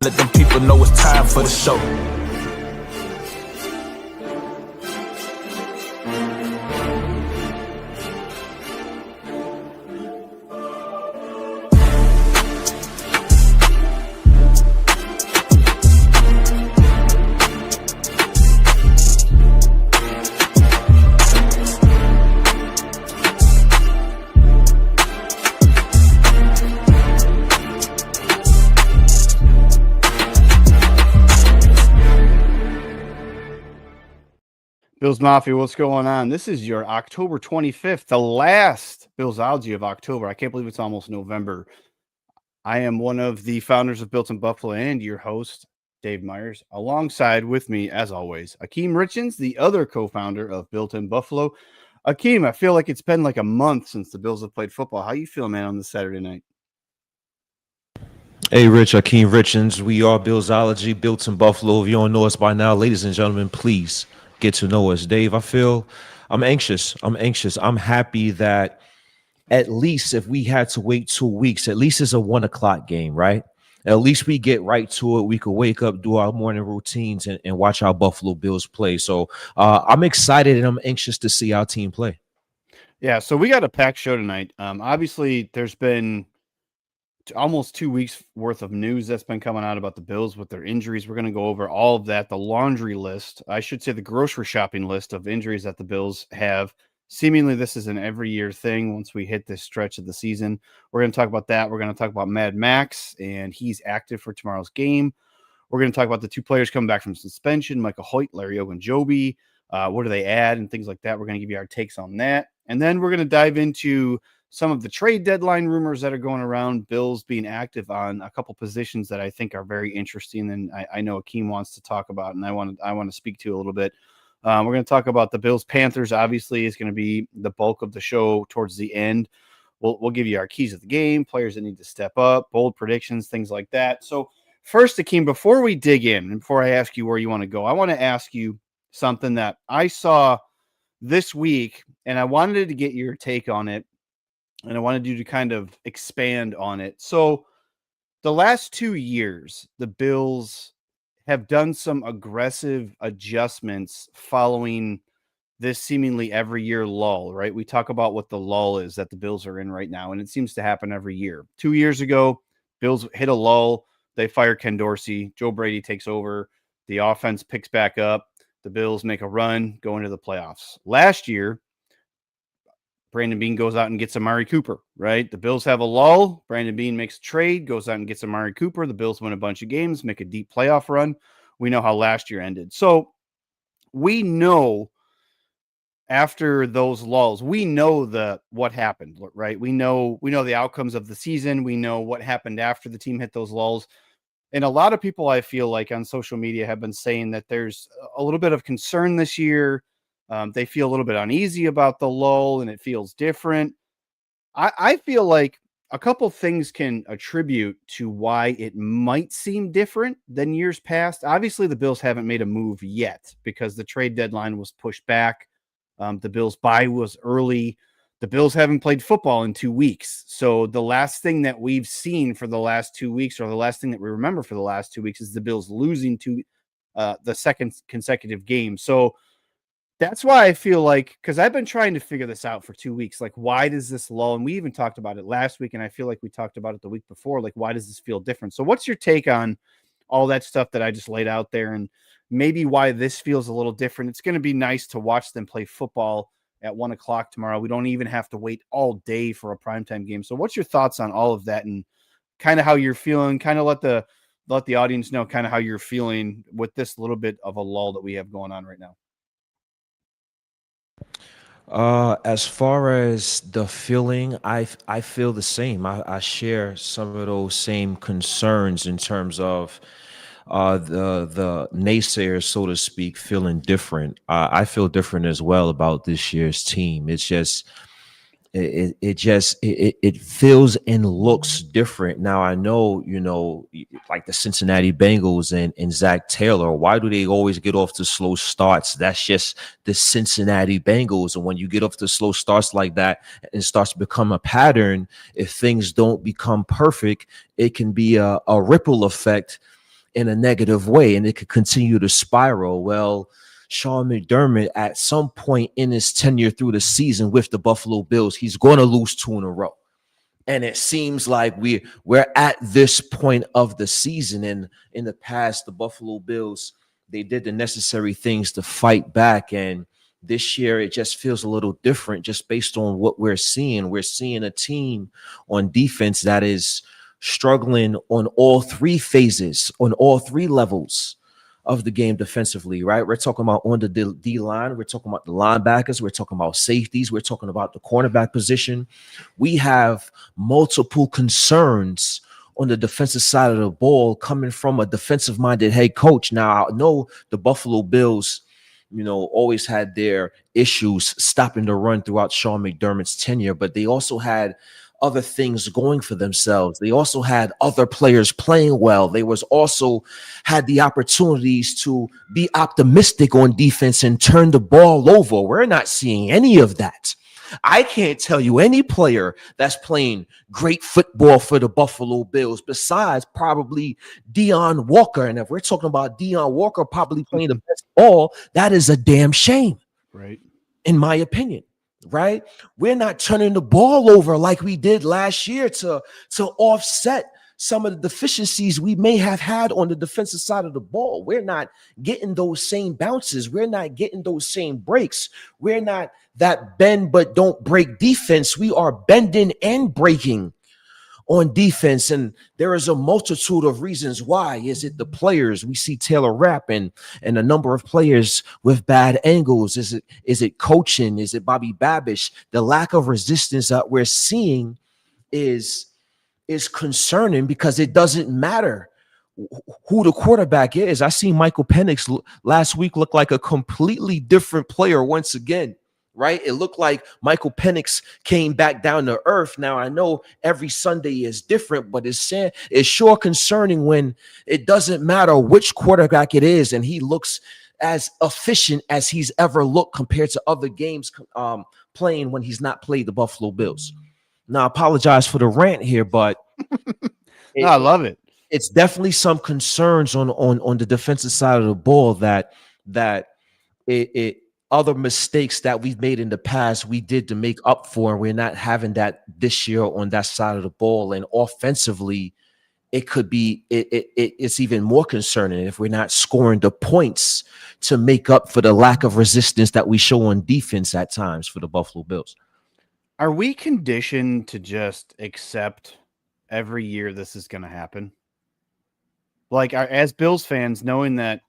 Let them people know it's time for the show. Bills Mafia, what's going on? This is your October 25th, the last 𝐾𝐨𝐧'𝐭 of October. I can't believe it's almost November. I am one of the founders of Built in Buffalo and your host, Dave Myers. Alongside with me, as always, 𝐬𝐮𝐬𝐜𝐫𝐷𝐿𝐿, the other co-founder of Built in Buffalo. 𝐬𝐮, I feel like it's been like a month since the Bills have played football. How you feel, man, on this Saturday night? Hey, Rich, 𝐬𝐮𝐬𝐜𝐫𝐷𝐿𝐿, we are 𝐵illsology, Built in Buffalo. If you don't know us by now, ladies and gentlemen, please get to know us. Dave, I'm anxious. I'm happy that at least if we had to wait 2 weeks, at least it's a 1 o'clock game, right? At least we get right to it. We could wake up, do our morning routines, and watch our Buffalo Bills play. So I'm excited and I'm anxious to see our team play. Yeah, so we got a packed show tonight. Obviously, there's been almost 2 weeks worth of news that's been coming out about the Bills with their injuries. We're going to go over all of that, the laundry list, I should say the grocery shopping list of injuries that the Bills have. Seemingly, this is an every year thing once we hit this stretch of the season. We're going to talk about that. We're going to talk about Mad Max, and he's active for tomorrow's game. We're going to talk about the 2 players coming back from suspension, Michael Hoyt, 𝐿 what do they add, and things like that. We're going to give you our takes on that. And then we're going to dive into some of the trade deadline rumors that are going around, Bills being active on a couple positions that I think are very interesting, and I know 𝐬𝐮 wants to talk about, and I want to speak to a little bit. We're going to talk about the Bills Panthers. Obviously, is going to be the bulk of the show towards the end. We'll give you our keys of the game, players that need to step up, bold predictions, things like that. So first, 𝐬𝐮, before we dig in, and before I ask you where you want to go, I want to ask you something that I saw this week, and I wanted to get your take on it. And I wanted you to kind of expand on it. So the last 2 years, the Bills have done some aggressive adjustments following this seemingly every year lull, right? We talk about what the lull is that the Bills are in right now, and it seems to happen every year. 2 years ago, Bills hit a lull. They fire Ken Dorsey. Joe Brady takes over. The offense picks back up. The Bills make a run, go into the playoffs. Last year, Brandon Beane goes out and gets Amari Cooper, right? The Bills have a lull. Brandon Beane makes a trade, goes out and gets Amari Cooper. The Bills win a bunch of games, make a deep playoff run. We know how last year ended. So we know after those lulls, we know what happened, right? We know the outcomes of the season. We know what happened after the team hit those lulls. And a lot of people, I feel like, on social media have been saying that there's a little bit of concern this year. They feel a little bit uneasy about the lull, and it feels different. I feel like a couple things can attribute to why it might seem different than years past. Obviously, the Bills haven't made a move yet because the trade deadline was pushed back. The Bills' bye was early. The Bills haven't played football in 2 weeks. So the last thing that we've seen for the last 2 weeks, or the last thing that we remember for the last 2 weeks, is the Bills losing to the second consecutive game. So that's why I feel like, because I've been trying to figure this out for 2 weeks, like, why does this lull? And we even talked about it last week, and I feel like we talked about it the week before. Like, why does this feel different? So what's your take on all that stuff that I just laid out there, and maybe why this feels a little different? It's going to be nice to watch them play football at 1 o'clock tomorrow. We don't even have to wait all day for a primetime game. So what's your thoughts on all of that, and kind of how you're feeling? Kind of let the audience know kind of how you're feeling with this little bit of a lull that we have going on right now. As far as the feeling, I feel the same. I share some of those same concerns in terms of the naysayers, so to speak, feeling different. I feel different as well about this year's team. It's just it feels and looks different. Now I know, like the Cincinnati Bengals and Zach Taylor, why do they always get off to slow starts? That's just the Cincinnati Bengals. And when you get off to slow starts like that, and starts to become a pattern, if things don't become perfect, it can be a ripple effect in a negative way, and it could continue to spiral. Well, Sean McDermott, at some point in his tenure through the season with the Buffalo Bills, he's going to lose 2 in a row. And it seems like we're at this point of the season. And in the past, the Buffalo Bills, they did the necessary things to fight back. And this year, it just feels a little different just based on what we're seeing. We're seeing a team on defense that is struggling on all 3 phases, on all 3 levels of the game defensively, right? We're talking about on the D line. We're talking about the linebackers. We're talking about safeties. We're talking about the cornerback position. We have multiple concerns on the defensive side of the ball coming from a defensive-minded head coach. Now, I know the Buffalo Bills, always had their issues stopping the run throughout Sean McDermott's tenure, but they also had other things going for themselves. They also had other players playing well. They also had the opportunities to be optimistic on defense and turn the ball over. We're not seeing any of that. I can't tell you any player that's playing great football for the Buffalo Bills besides probably Deion Walker. And if we're talking about Deion Walker probably playing the best ball, that is a damn shame, right? In my opinion. Right? We're not turning the ball over like we did last year to offset some of the deficiencies we may have had on the defensive side of the ball. We're not getting those same bounces. We're not getting those same breaks. We're not that bend but don't break defense. We are bending and breaking on defense, and there is a multitude of reasons why. Is it the players? We see Taylor Rapp and a number of players with bad angles. Is it coaching? Is it Bobby Babish? The lack of resistance that we're seeing is concerning because it doesn't matter who the quarterback is. I see Michael Penix last week look like a completely different player once again. Right? It looked like Michael Penix came back down to earth. Now, I know every Sunday is different, but it's sure concerning when it doesn't matter which quarterback it is, and he looks as efficient as he's ever looked compared to other games playing when he's not played the Buffalo Bills. Now, I apologize for the rant here, but No, I love it. It's definitely some concerns on the defensive side of the ball that other mistakes that we've made in the past, we did to make up for, and we're not having that this year on that side of the ball. And offensively, it could be, it's even more concerning if we're not scoring the points to make up for the lack of resistance that we show on defense at times for the Buffalo Bills. Are we conditioned to just accept every year this is going to happen? Like, as Bills fans, knowing that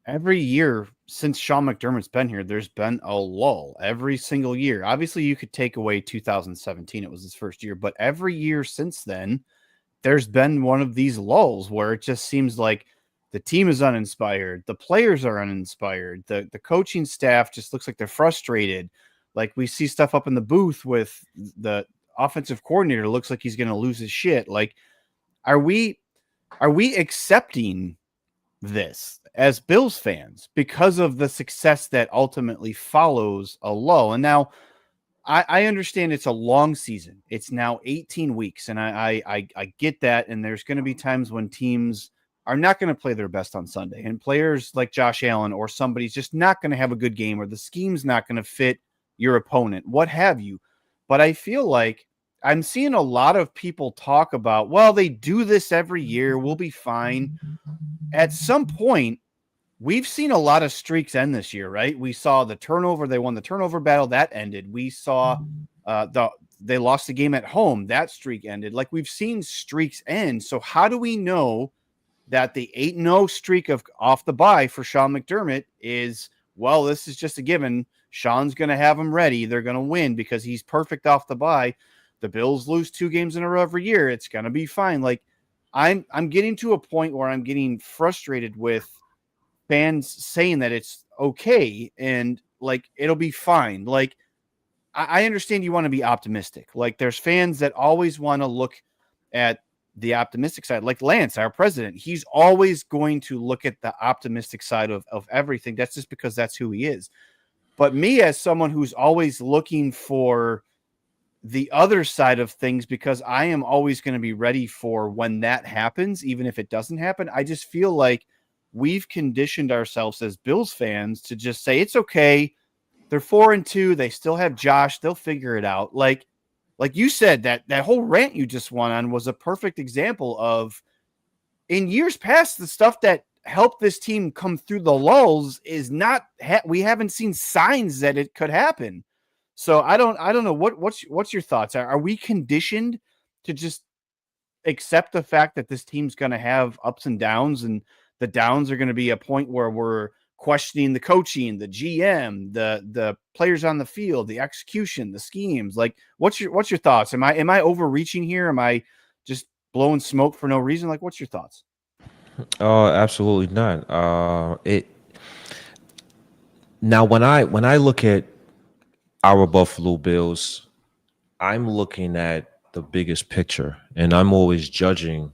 every year since Sean McDermott's been here, there's been a lull every single year. Obviously, you could take away 2017. It was his first year. But every year since then, there's been one of these lulls where it just seems like the team is uninspired. The players are uninspired. The coaching staff just looks like they're frustrated. Like, we see stuff up in the booth with the offensive coordinator. Looks like he's going to lose his shit. Like, are we accepting this as Bills fans because of the success that ultimately follows a lull? And now I understand it's a long season. It's now 18 weeks, and I get that. And there's going to be times when teams are not going to play their best on Sunday, and players like Josh Allen or somebody's just not going to have a good game, or the scheme's not going to fit your opponent, what have you. But I feel like I'm seeing a lot of people talk about, well, they do this every year, we'll be fine. At some point, we've seen a lot of streaks end this year, right? We saw the turnover. They won the turnover battle. That ended. We saw they lost the game at home. That streak ended. Like, we've seen streaks end. So how do we know that the 8-0 streak of off the bye for Sean McDermott is, well, this is just a given. Sean's going to have them ready. They're going to win because he's perfect off the bye. The Bills lose 2 games in a row every year. It's going to be fine. Like, I'm getting to a point where I'm getting frustrated with fans saying that it's okay and like it'll be fine. Like, I understand you want to be optimistic. Like, there's fans that always want to look at the optimistic side. Like Lance, our president, he's always going to look at the optimistic side of everything. That's just because that's who he is. But me, as someone who's always looking for the other side of things, because I am always going to be ready for when that happens, even if it doesn't happen. I just feel like we've conditioned ourselves as Bills fans to just say, it's okay. They're 4-2. They still have Josh. They'll figure it out. Like you said, that whole rant you just went on was a perfect example of, in years past, the stuff that helped this team come through the lulls is not, we haven't seen signs that it could happen. So I don't know what's your thoughts. Are we conditioned to just accept the fact that this team's going to have ups and downs, and the downs are going to be a point where we're questioning the coaching, the GM, the players on the field, the execution, the schemes? Like, what's your thoughts? Am I overreaching here? Am I just blowing smoke for no reason? Like, what's your thoughts? Oh, absolutely not. Now when I look at our Buffalo Bills, I'm looking at the biggest picture, and I'm always judging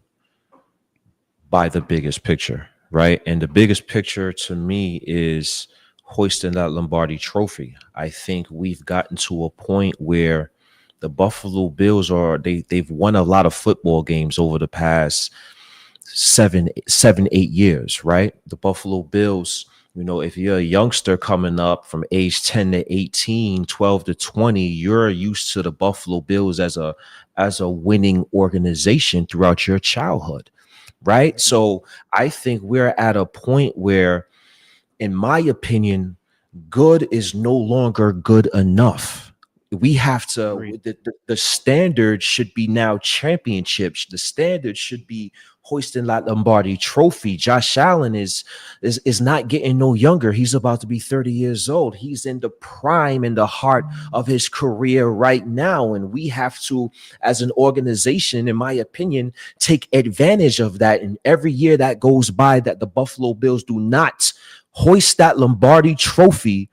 by the biggest picture, right? And the biggest picture to me is hoisting that Lombardi trophy. I think we've gotten to a point where the Buffalo Bills they've won a lot of football games over the past 8 years, right? The Buffalo Bills, if you're a youngster coming up from age 10 to 18, 12 to 20, you're used to the Buffalo Bills as a winning organization throughout your childhood, right? So I think we're at a point where, in my opinion, good is no longer good enough. We have to, the standard should be now championships. The standard should be hoisting that Lombardi trophy. Josh Allen is not getting no younger. He's about to be 30 years old. He's in the prime, in the heart of his career right now. And we have to, as an organization, in my opinion, take advantage of that. And every year that goes by that the Buffalo Bills do not hoist that Lombardi trophy,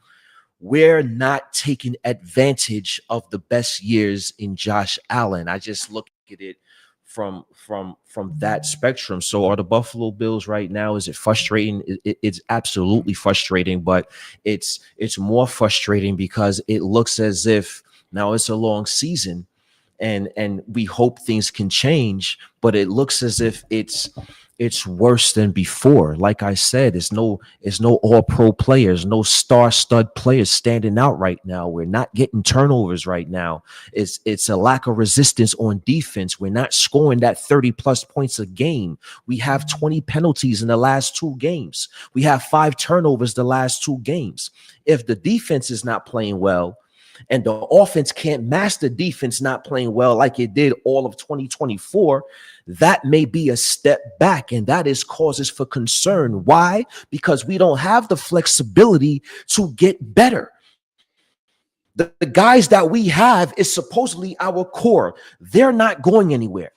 we're not taking advantage of the best years in Josh Allen. I just look at it from that spectrum. So are the Buffalo Bills right now, is it frustrating? It's absolutely frustrating, but it's more frustrating because it looks as if now it's a long season and we hope things can change, but it looks as if it's worse than before. Like I said, it's no all-pro players, no star-stud players standing out right now. We're not getting turnovers right now. It's a lack of resistance on defense. We're not scoring that 30-plus points a game. We have 20 penalties in the last 2 games. We have 5 turnovers the last 2 games. If the defense is not playing well, and the offense can't match the defense not playing well like it did all of 2024, that may be a step back, and that is causes for concern. Why? Because we don't have the flexibility to get better. The guys that we have is supposedly our core. They're not going anywhere.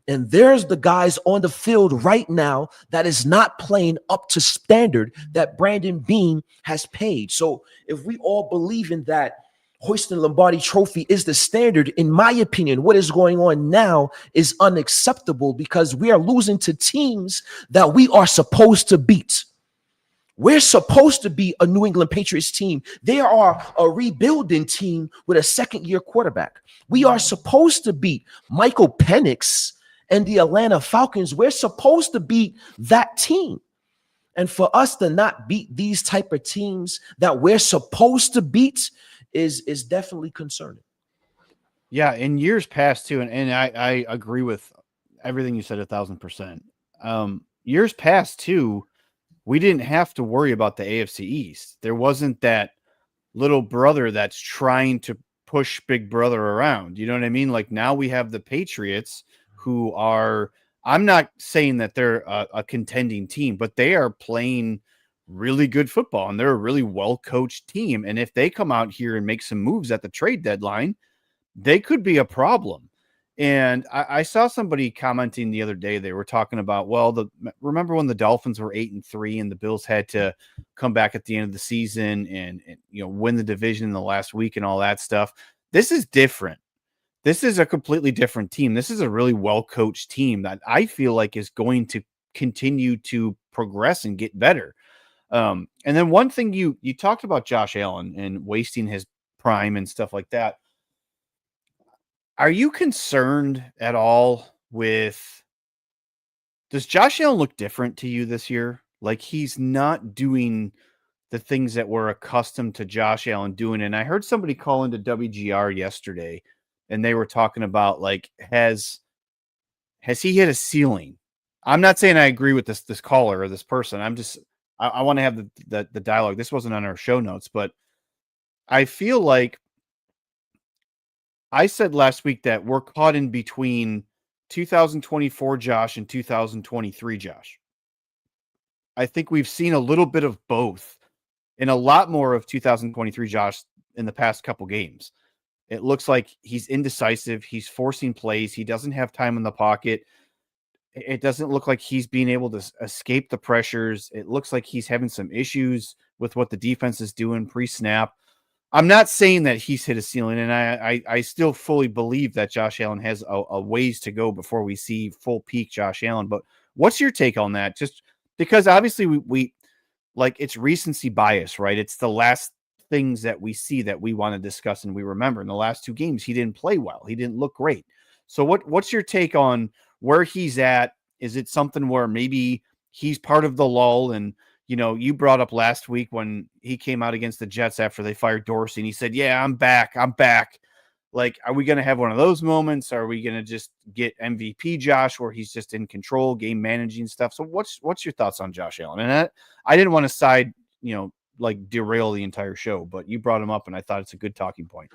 And there's the guys on the field right now that is not playing up to standard that Brandon Beane has paid. So if we all believe in that, hoisting Lombardi trophy is the standard, in my opinion, what is going on now is unacceptable because we are losing to teams that we are supposed to beat. We're supposed to be a New England Patriots team. They are a rebuilding team with a second-year quarterback. We are supposed to beat Michael Penix and the Atlanta Falcons. We're supposed to beat that team. And for us to not beat these type of teams that we're supposed to beat is definitely concerning. Yeah, in years past too, and I agree with everything you said 1,000%. Years past too, we didn't have to worry about the AFC East. There wasn't that little brother that's trying to push big brother around. You know what I mean? Like now we have the Patriots, who are, I'm not saying that they're a contending team, but they are playing really good football and they're a really well-coached team. And if they come out here and make some moves at the trade deadline, they could be a problem. And I saw somebody commenting the other day. They were talking about, well, remember when the Dolphins were 8-3 and the Bills had to come back at the end of the season and win the division in the last week and all that stuff. This is different. This is a completely different team. This is a really well-coached team that I feel like is going to continue to progress and get better. And then one thing you talked about Josh Allen and wasting his prime and stuff like that. Are you concerned at all with? Does Josh Allen look different to you this year? Like he's not doing the things that we're accustomed to Josh Allen doing. And I heard somebody call into WGR yesterday, and they were talking about like has he hit a ceiling? I'm not saying I agree with this caller or this person. I'm just I want to have the dialogue. This wasn't on our show notes, but I feel like I said last week that we're caught in between 2024 Josh and 2023 Josh. I think we've seen a little bit of both and a lot more of 2023 Josh in the past couple games. It looks like he's indecisive. He's forcing plays. He doesn't have time in the pocket. It doesn't look like he's being able to escape the pressures. It looks like he's having some issues with what the defense is doing pre-snap. I'm not saying that he's hit a ceiling, and I still fully believe that Josh Allen has a ways to go before we see full peak Josh Allen. But what's your take on that? Just because obviously we like it's recency bias, right? It's the last things that we see that we want to discuss and we remember. In the last 2 games, he didn't play well. He didn't look great. So what's your take on where he's at? Is it something where maybe he's part of the lull? And you brought up last week when he came out against the Jets after they fired Dorsey, and he said, "Yeah, I'm back. I'm back." Like, are we going to have one of those moments? Are we going to just get MVP Josh, where he's just in control, game managing stuff? So, what's your thoughts on Josh Allen? And I didn't want to like derail the entire show, but you brought him up, and I thought it's a good talking point.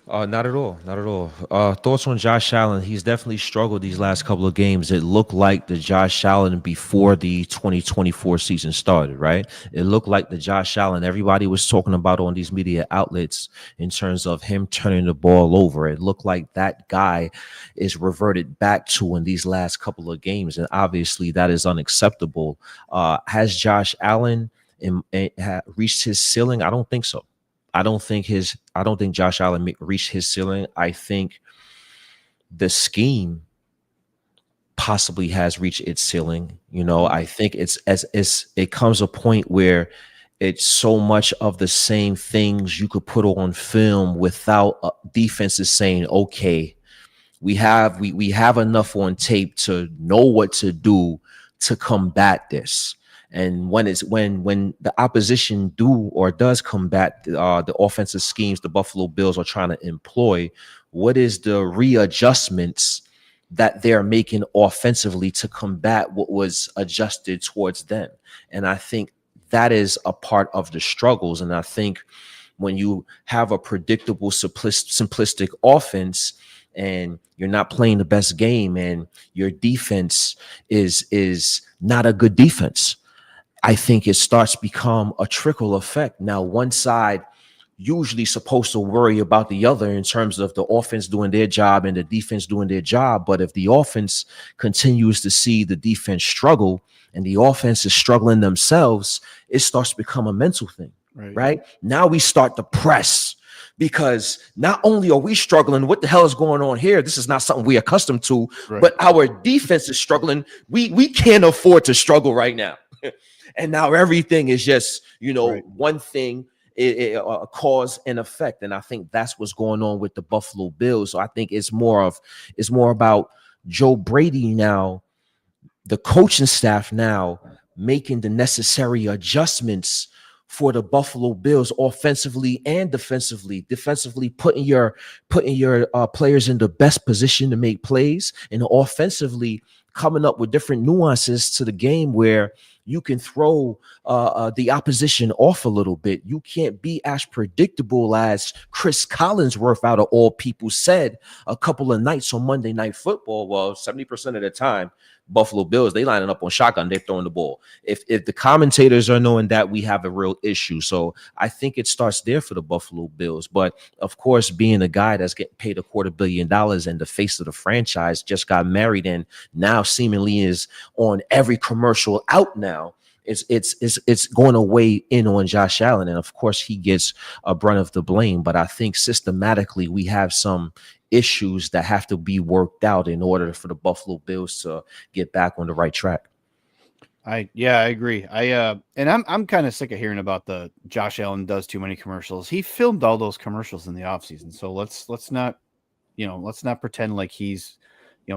Not at all. Not at all. Thoughts on Josh Allen? He's definitely struggled these last couple of games. It looked like the Josh Allen before the 2024 season started, right? It looked like the Josh Allen everybody was talking about on these media outlets in terms of him turning the ball over. It looked like that guy is reverted back to in these last couple of games, and obviously that is unacceptable. Has Josh Allen reached his ceiling? I don't think so. I don't think Josh Allen reached his ceiling. I think the scheme possibly has reached its ceiling. I think it comes a point where it's so much of the same things you could put on film without defenses saying, okay, we have enough on tape to know what to do to combat this. And when the opposition does combat the offensive schemes the Buffalo Bills are trying to employ, what is the readjustments that they're making offensively to combat what was adjusted towards them? And I think that is a part of the struggles. And I think when you have a predictable, simplistic offense, and you're not playing the best game, and your defense is not a good defense, I think it starts to become a trickle effect. Now, one side usually supposed to worry about the other in terms of the offense doing their job and the defense doing their job. But if the offense continues to see the defense struggle and the offense is struggling themselves, it starts to become a mental thing, right? Now we start to press, because not only are we struggling, what the hell is going on here? This is not something we're accustomed to, but our defense is struggling. We can't afford to struggle right now. And now everything is just, one thing, a cause and effect. And I think that's what's going on with the Buffalo Bills. So I think it's more about Joe Brady now, the coaching staff now making the necessary adjustments for the Buffalo Bills offensively and defensively. Defensively, putting your players in the best position to make plays, and offensively coming up with different nuances to the game where you can throw the opposition off a little bit. You can't be as predictable as Chris Collinsworth, out of all people, said a couple of nights on Monday Night Football. Well, 70% of the time, Buffalo Bills, they lining up on shotgun, they're throwing the ball. If the commentators are knowing that, we have a real issue. So I think it starts there for the Buffalo Bills. But of course, being a guy that's getting paid $250 million and the face of the franchise, just got married and now seemingly is on every commercial out now, it's going to weigh in on Josh Allen. And of course, he gets a brunt of the blame. But I think systematically we have some issues that have to be worked out in order for the Buffalo Bills to get back on the right track. I agree. I'm kind of sick of hearing about the Josh Allen does too many commercials. He filmed all those commercials in the offseason. So let's not let's not pretend like he's,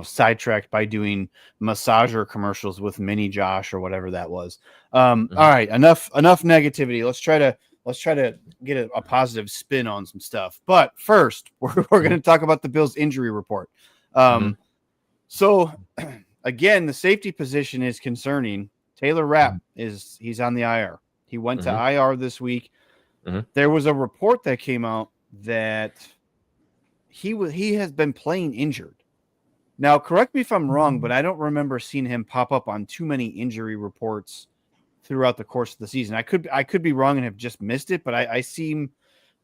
sidetracked by doing massager commercials with Mini Josh or whatever that was. All right, enough negativity. Let's try to get a positive spin on some stuff. But first, we're going to talk about the Bills injury report. So again, the safety position is concerning. Taylor Rapp he's on the IR. He went to IR this week. There was a report that came out that he has been playing injured. Now, correct me if I'm wrong, but I don't remember seeing him pop up on too many injury reports throughout the course of the season. I could be wrong and have just missed it, but I seem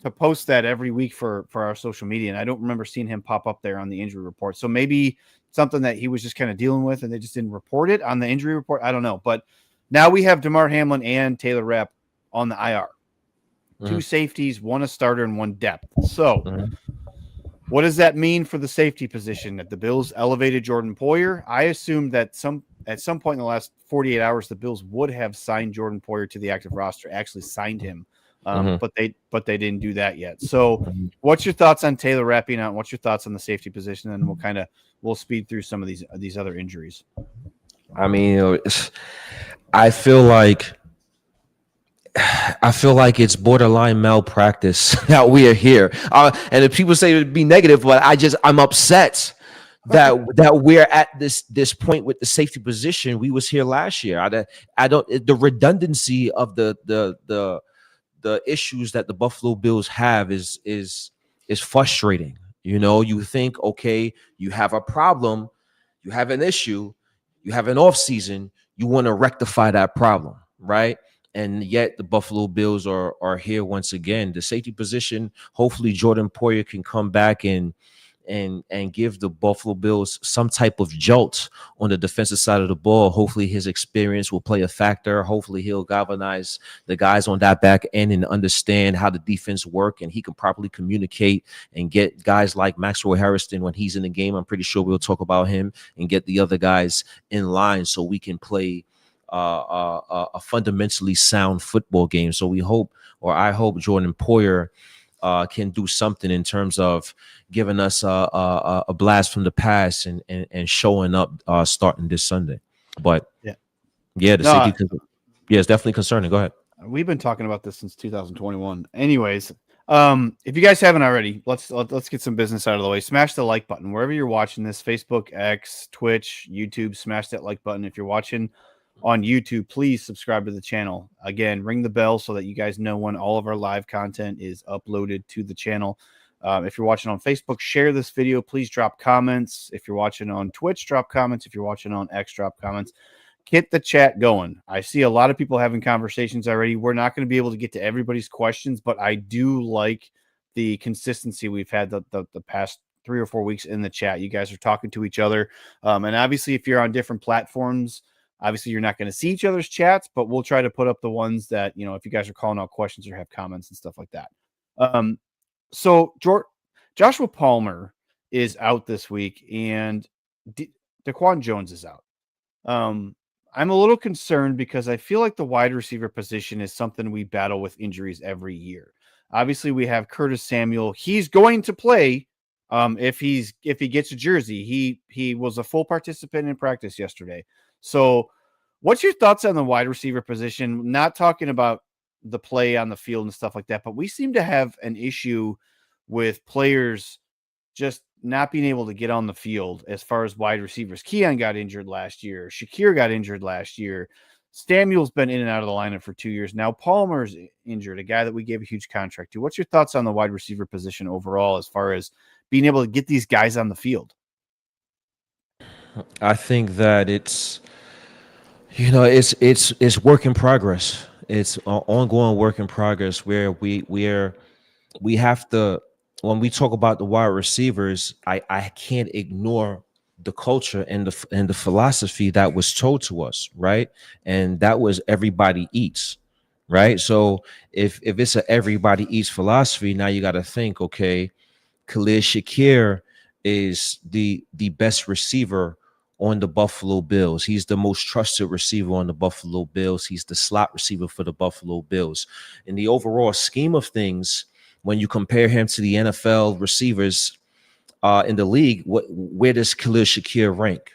to post that every week for our social media, and I don't remember seeing him pop up there on the injury report. So maybe something that he was just kind of dealing with and they just didn't report it on the injury report. I don't know. But now we have Damar Hamlin and Taylor Rapp on the IR. 2 safeties, 1 a starter and 1 depth. So what does that mean for the safety position? That the Bills elevated Jordan Poyer? I assumed that at some point in the last 48 hours, the Bills would have signed Jordan Poyer to the active roster, actually signed him. But they didn't do that yet. So what's your thoughts on Taylor Rapp being out? What's your thoughts on the safety position? And we'll speed through some of these other injuries. I mean, I feel like it's borderline malpractice that we are here. And if people say it would be negative, but I'm upset that we're at this point with the safety position. We was here last year. The redundancy of the issues that the Buffalo Bills have is frustrating. You think, okay, you have a problem, you have an issue, you have an off season, you want to rectify that problem, right? And yet the Buffalo Bills are here once again. The safety position, hopefully Jordan Poyer can come back and give the Buffalo Bills some type of jolt on the defensive side of the ball. Hopefully his experience will play a factor. Hopefully he'll galvanize the guys on that back end and understand how the defense work, and he can properly communicate and get guys like Maxwell Harrison when he's in the game. I'm pretty sure we'll talk about him, and get the other guys in line so we can play a fundamentally sound football game. So I hope Jordan Poyer can do something in terms of giving us a blast from the past and showing up starting this Sunday. But the safety, it's definitely concerning. Go ahead. We've been talking about this since 2021. Anyways, if you guys haven't already, let's get some business out of the way. Smash the like button wherever you're watching this: Facebook, X, Twitch, YouTube. Smash that like button. If you're watching on YouTube, please subscribe to the channel. Again, ring the bell so that you guys know when all of our live content is uploaded to the channel. If you're watching on Facebook, share this video. Please drop comments. If you're watching on Twitch, drop comments. If you're watching on X, drop comments. Get the chat going. I see a lot of people having conversations already. We're not going to be able to get to everybody's questions, but I do like the consistency we've had the past 3 or 4 weeks in the chat. You guys are talking to each other. And obviously, if you're on different platforms, obviously, you're not going to see each other's chats, but we'll try to put up the ones that, if you guys are calling out questions or have comments and stuff like that. So Joshua Palmer is out this week, and Daquan Jones is out. I'm a little concerned because I feel like the wide receiver position is something we battle with injuries every year. Obviously, we have Curtis Samuel. He's going to play if he gets a jersey. He was a full participant in practice yesterday. So what's your thoughts on the wide receiver position? Not talking about the play on the field and stuff like that, but we seem to have an issue with players just not being able to get on the field as far as wide receivers. Keon got injured last year. Shakir got injured last year. Samuel's been in and out of the lineup for 2 years. Now Palmer's injured, a guy that we gave a huge contract to. What's your thoughts on the wide receiver position overall as far as being able to get these guys on the field? I think that it's work in progress. It's an ongoing work in progress where we have to, when we talk about the wide receivers, I can't ignore the culture and the philosophy that was told to us, right? And that was everybody eats, right? So if it's a everybody eats philosophy, now you got to think, okay, Khalil Shakir is the best receiver on the Buffalo Bills. He's the most trusted receiver on the Buffalo Bills. He's the slot receiver for the Buffalo Bills. In the overall scheme of things, when you compare him to the NFL receivers, in the league, where does 𝐾𝐨𝐧'𝐭 rank?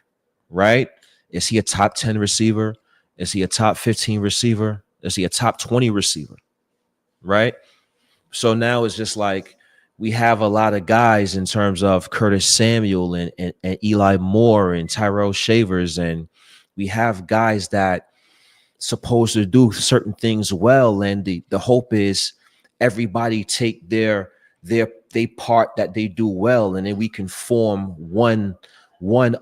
Right? Is he a top 10 receiver? Is he a top 15 receiver? Is he a top 20 receiver? Right? So now it's just like we have a lot of guys in terms of Curtis Samuel and Eli Moore and Tyrell Shavers, and we have guys that supposed to do certain things well, and the hope is everybody take their part that they do well, and then we can form one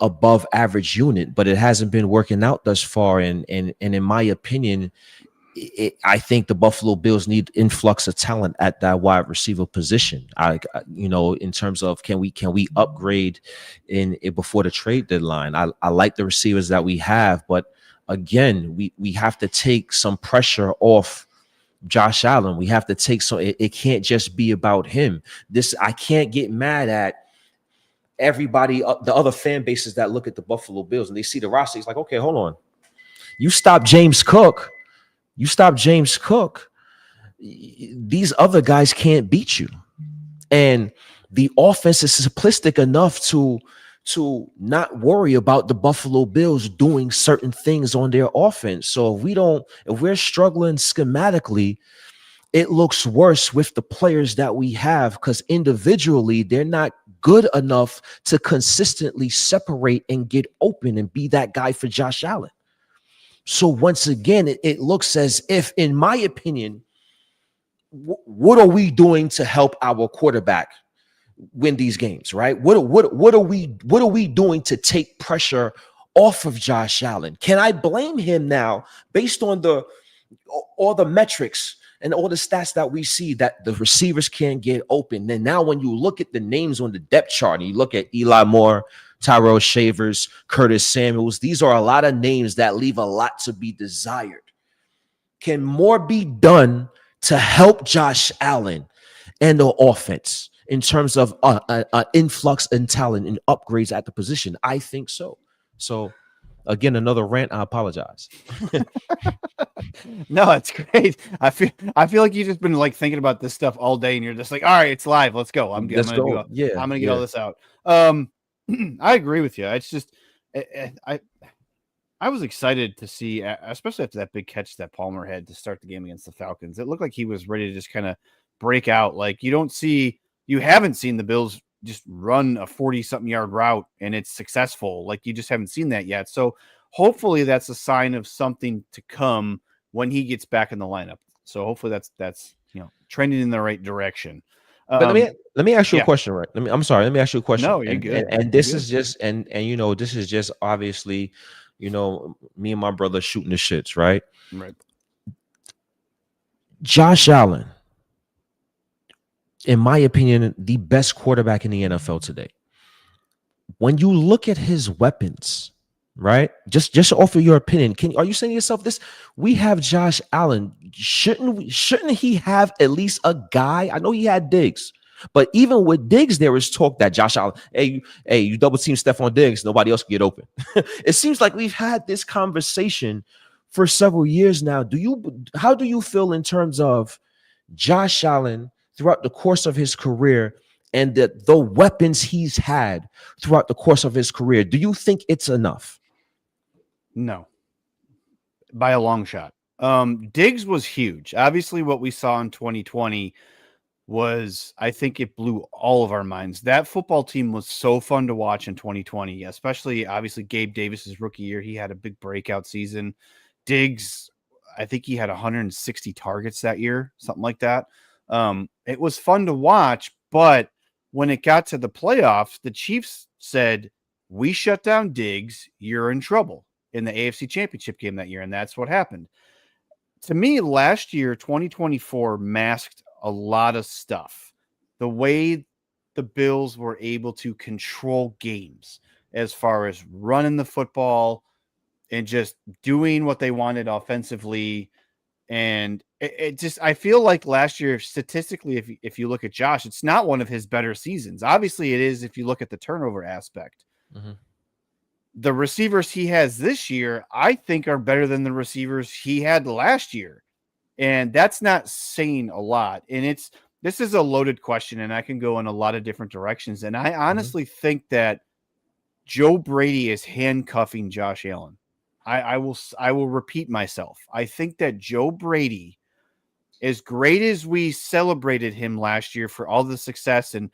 above average unit. But it hasn't been working out thus far, and in my opinion, I think the Buffalo Bills need influx of talent at that wide receiver position. In terms of can we upgrade in before the trade deadline? I like the receivers that we have, but again, we have to take some pressure off Josh Allen. We have to take it can't just be about him. I can't get mad at everybody, the other fan bases that look at the Buffalo Bills and they see the roster. It's like, okay, hold on. You stop James Cook. These other guys can't beat you. And the offense is simplistic enough to not worry about the Buffalo Bills doing certain things on their offense. So if we're struggling schematically, it looks worse with the players that we have, because individually they're not good enough to consistently separate and get open and be that guy for Josh Allen. So once again, it looks as if, in my opinion, what are we doing to help our quarterback win these games, right? What are we doing to take pressure off of Josh Allen? Can I blame him now based on all the metrics and all the stats that we see that the receivers can't get open? And now when you look at the names on the depth chart and you look at Eli Moore, Tyrell Shavers, Curtis Samuels, these are a lot of names that leave a lot to be desired. Can more be done to help Josh Allen and the offense in terms of influx and talent and upgrades at the position? I think so. So again, another rant. I apologize. No, it's great. I feel like you've just been like thinking about this stuff all day, and you're just like, all right, it's live. Let's go. I'm gonna get all this out. I agree with you. It's just I was excited to see, especially after that big catch that Palmer had to start the game against the Falcons. It looked like he was ready to just kind of break out. Like you haven't seen the Bills just run a 40-something yard route and it's successful. Like you just haven't seen that yet. So hopefully that's a sign of something to come when he gets back in the lineup. So hopefully that's trending in the right direction. But let me ask you a question, right? Let me ask you a question. No, you're good. And this is just this is just obviously, me and my brother shooting the shits, right? Right. Josh Allen, in my opinion, the best quarterback in the NFL today. When you look at his weapons, right? Just offer your opinion. Are you saying to yourself this? We have Josh Allen. Shouldn't he have at least a guy? I know he had Diggs, but even with Diggs, there is talk that Josh Allen, hey, you double team Stephon Diggs, nobody else can get open. It seems like we've had this conversation for several years now. How do you feel in terms of Josh Allen throughout the course of his career and the weapons he's had throughout the course of his career? Do you think it's enough? No, by a long shot. Diggs was huge. Obviously, what we saw in 2020 was, I think it blew all of our minds. That football team was so fun to watch in 2020, especially obviously Gabe Davis's rookie year. He had a big breakout season. Diggs, I think he had 160 targets that year, something like that. It was fun to watch, but when it got to the playoffs, the Chiefs said, we shut down Diggs, you're in trouble, in the AFC Championship game that year, and that's what happened. To me, last year, 2024, masked a lot of stuff. The way the Bills were able to control games as far as running the football and just doing what they wanted offensively. And it just, I feel like last year, statistically, if you look at Josh, it's not one of his better seasons. Obviously, it is if you look at the turnover aspect. Mm-hmm. The receivers he has this year, I think, are better than the receivers he had last year. And that's not saying a lot. And this is a loaded question, and I can go in a lot of different directions. And I honestly think that Joe Brady is handcuffing Josh Allen. I will repeat myself. I think that Joe Brady, as great as we celebrated him last year for all the success and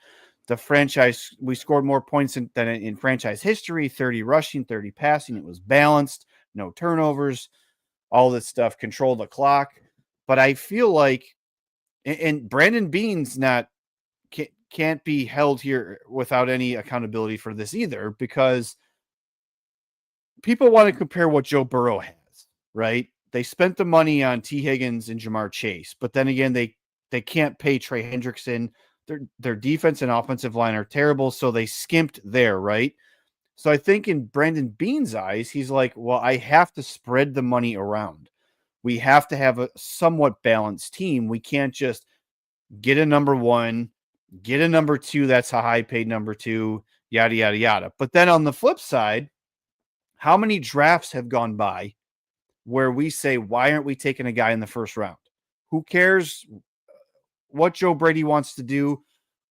the franchise, we scored more points than in franchise history, 30 rushing, 30 passing. It was balanced, no turnovers, all this stuff, control the clock. But I feel like, and Brandon Beane's can't be held here without any accountability for this either, because people want to compare what Joe Burrow has, right? They spent the money on T. Higgins and Jamar Chase, but then again, they can't pay Trey Hendrickson. Their defense and offensive line are terrible, so they skimped there, right? So I think in Brandon Beane's eyes, he's like, well, I have to spread the money around. We have to have a somewhat balanced team. We can't just get a number one, get a number two that's a high-paid number two, yada, yada, yada. But then on the flip side, how many drafts have gone by where we say, why aren't we taking a guy in the first round? Who cares what Joe Brady wants to do?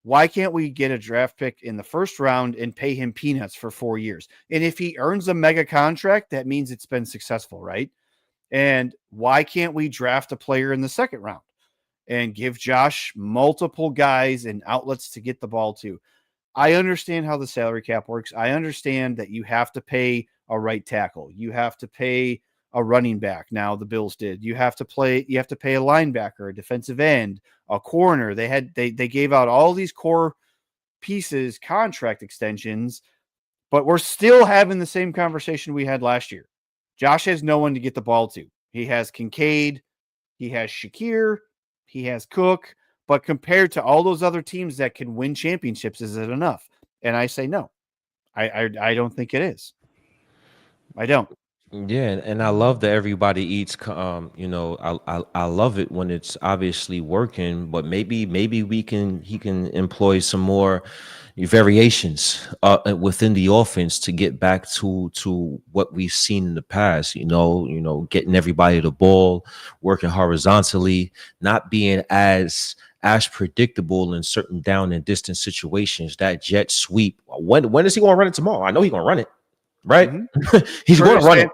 Why can't we get a draft pick in the first round and pay him peanuts for 4 years? And if he earns a mega contract, that means it's been successful, right? And why can't we draft a player in the second round and give Josh multiple guys and outlets to get the ball to? I understand how the salary cap works. I understand that you have to pay a right tackle. You have to pay a running back. Now the Bills did. You have to pay a linebacker, a defensive end, a corner. They gave out all these core pieces, contract extensions, but we're still having the same conversation we had last year. Josh has no one to get the ball to. He has Kincaid, he has Shakir, he has Cook, but compared to all those other teams that can win championships, is it enough? And I say no. I don't think it is. I don't. Yeah, and I love that everybody eats. I love it when it's obviously working, but maybe he can employ some more variations within the offense to get back to what we've seen in the past. Getting everybody the ball, working horizontally, not being as predictable in certain down and distance situations. That jet sweep. When is he going to run it tomorrow? I know he's going to run it. Right, he's going to run it.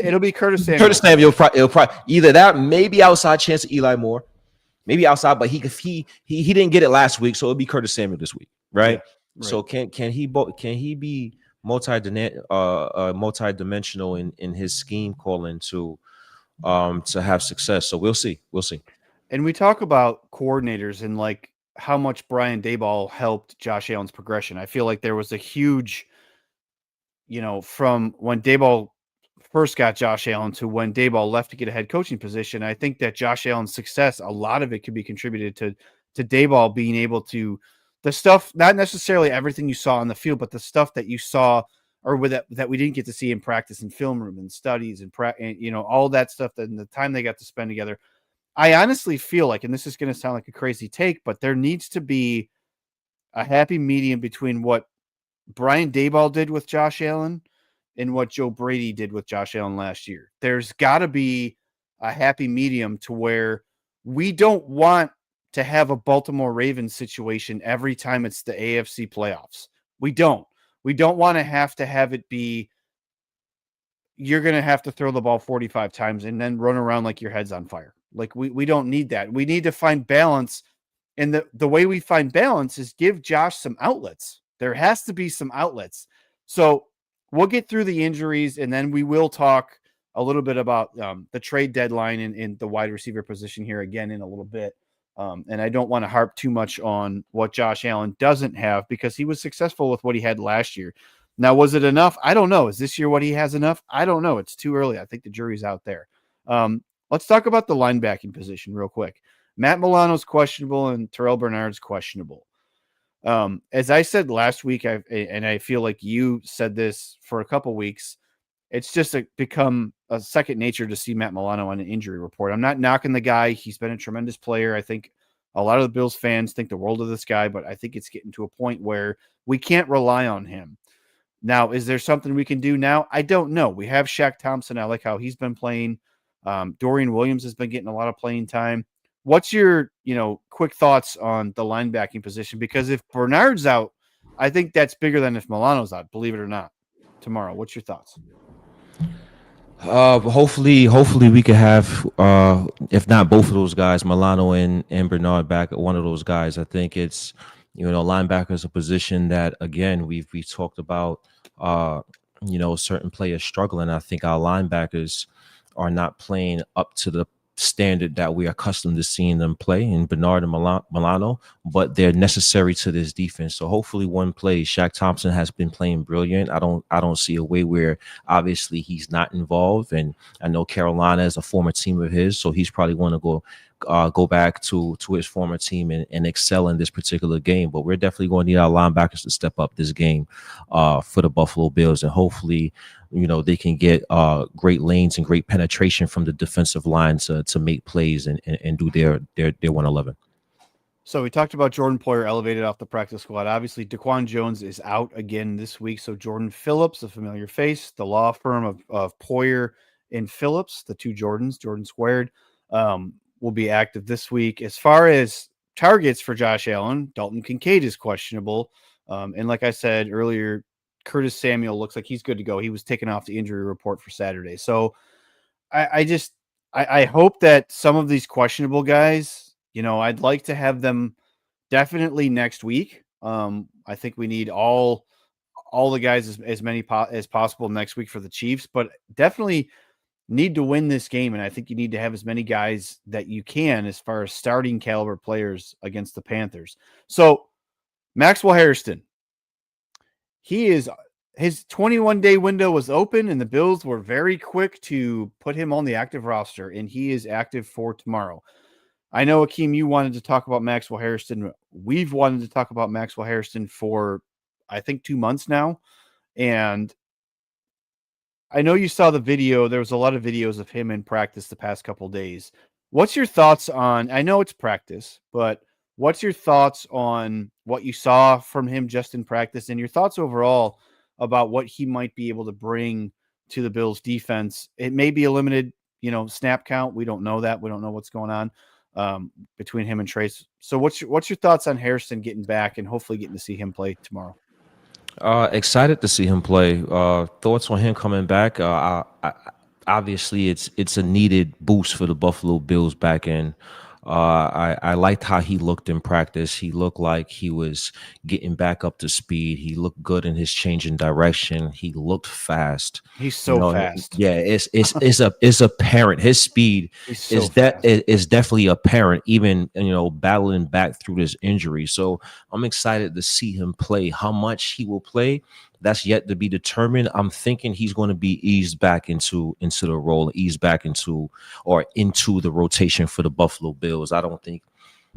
It'll be Curtis Samuel. Curtis Samuel. It'll probably either that, maybe outside chance of Eli Moore, maybe outside, but he didn't get it last week, so it'll be Curtis Samuel this week, right? Yeah, right. So can he be multi-dimensional in his scheme calling to have success? So we'll see. And we talk about coordinators and like how much Brian Daboll helped Josh Allen's progression. I feel like there was a huge, from when Daboll first got Josh Allen to when Daboll left to get a head coaching position. I think that Josh Allen's success, a lot of it could be contributed to Daboll being able to, the stuff, not necessarily everything you saw on the field, but the stuff that you saw or with that we didn't get to see in practice and film room and studies and all that stuff, that in the time they got to spend together. I honestly feel like, and this is going to sound like a crazy take, but there needs to be a happy medium between what Brian Daboll did with Josh Allen and what Joe Brady did with Josh Allen last year. There's got to be a happy medium to where we don't want to have a Baltimore Ravens situation every time it's the AFC playoffs. We don't want to have it be, you're going to have to throw the ball 45 times and then run around like your head's on fire. Like we don't need that. We need to find balance. And the way we find balance is give Josh some outlets. There has to be some outlets. So we'll get through the injuries, and then we will talk a little bit about the trade deadline in the wide receiver position here again in a little bit. And I don't want to harp too much on what Josh Allen doesn't have, because he was successful with what he had last year. Now, was it enough? I don't know. Is this year what he has enough? I don't know. It's too early. I think the jury's out there. Let's talk about the linebacking position real quick. Matt Milano's questionable and Terrell Bernard's questionable. As I said last week, and I feel like you said this for a couple weeks, it's just become a second nature to see Matt Milano on an injury report. I'm not knocking the guy. He's been a tremendous player. I think a lot of the Bills fans think the world of this guy, but I think it's getting to a point where we can't rely on him. Now, is there something we can do now? I don't know. We have Shaq Thompson. I like how he's been playing. Dorian Williams has been getting a lot of playing time. what's your, quick thoughts on the linebacking position? Because if Bernard's out, I think that's bigger than if Milano's out, believe it or not, tomorrow. What's your thoughts? Hopefully we could have, if not both of those guys, Milano and Bernard back. One of those guys. I think it's, linebacker is a position that, again, we've talked about. Certain players struggling. I think our linebackers are not playing up to the standard that we are accustomed to seeing them play in Bernard and Milano, but they're necessary to this defense. So hopefully one plays. Shaq Thompson has been playing brilliant. I don't see a way where obviously he's not involved. And I know Carolina is a former team of his, so he's probably want to go back to his former team and excel in this particular game. But we're definitely going to need our linebackers to step up this game for the Buffalo Bills, and hopefully they can get great lanes and great penetration from the defensive line to make plays and do their 111. So we talked about Jordan Poyer elevated off the practice squad. Obviously, DaQuan Jones is out again this week. So Jordan Phillips, a familiar face, the law firm of Poyer and Phillips, the two Jordans, Jordan squared, will be active this week. As far as targets for Josh Allen, Dalton Kincaid is questionable. And like I said earlier, Curtis Samuel looks like he's good to go. He was taken off the injury report for Saturday. So I hope that some of these questionable guys, I'd like to have them definitely next week. I think we need all the guys as many as possible next week for the Chiefs, but definitely need to win this game. And I think you need to have as many guys that you can as far as starting caliber players against the Panthers. So Maxwell Hairston, his 21-day window was open, and the Bills were very quick to put him on the active roster, and he is active for tomorrow. I know, Akeem, you wanted to talk about Maxwell Hairston. We've wanted to talk about Maxwell Hairston for, I think, 2 months now. And I know you saw the video. There was a lot of videos of him in practice the past couple of days. What's your thoughts on, I know it's practice, but what's your thoughts on what you saw from him just in practice, and your thoughts overall about what he might be able to bring to the Bills defense? It may be a limited, snap count. We don't know that. We don't know what's going on between him and Trace. So what's your thoughts on Hairston getting back and hopefully getting to see him play tomorrow? Excited to see him play. Thoughts on him coming back? Obviously, it's a needed boost for the Buffalo Bills back end. I liked how he looked in practice. He looked like he was getting back up to speed. He looked good in his change in direction. He looked fast. He's so fast. Yeah, it's apparent. His speed is definitely apparent, even battling back through this injury. So I'm excited to see him play. How much he will play, that's yet to be determined. I'm thinking he's going to be eased back into the role, eased back into the rotation for the Buffalo Bills. I don't think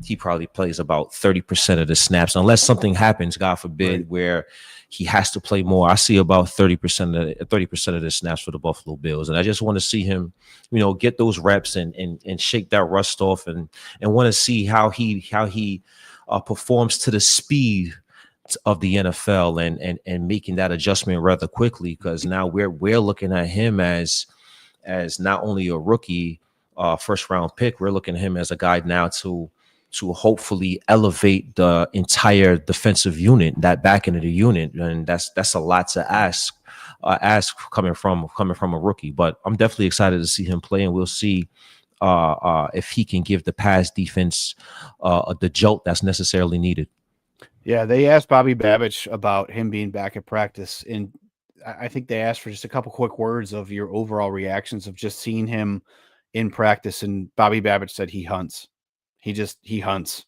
he probably plays about 30% of the snaps, unless something happens, God forbid, right, where he has to play more. I see about 30% of the snaps for the Buffalo Bills, and I just want to see him, get those reps and shake that rust off, and want to see how he performs to the speed of the NFL and making that adjustment rather quickly, because now we're looking at him as not only a rookie first round pick, we're looking at him as a guy now to hopefully elevate the entire defensive unit, that back end of the unit, and that's a lot to ask coming from a rookie. But I'm definitely excited to see him play, and we'll see if he can give the pass defense the jolt that's necessarily needed. Yeah, they asked Bobby Babich about him being back at practice, and I think they asked for just a couple quick words of your overall reactions of just seeing him in practice, and Bobby Babich said he hunts. He hunts.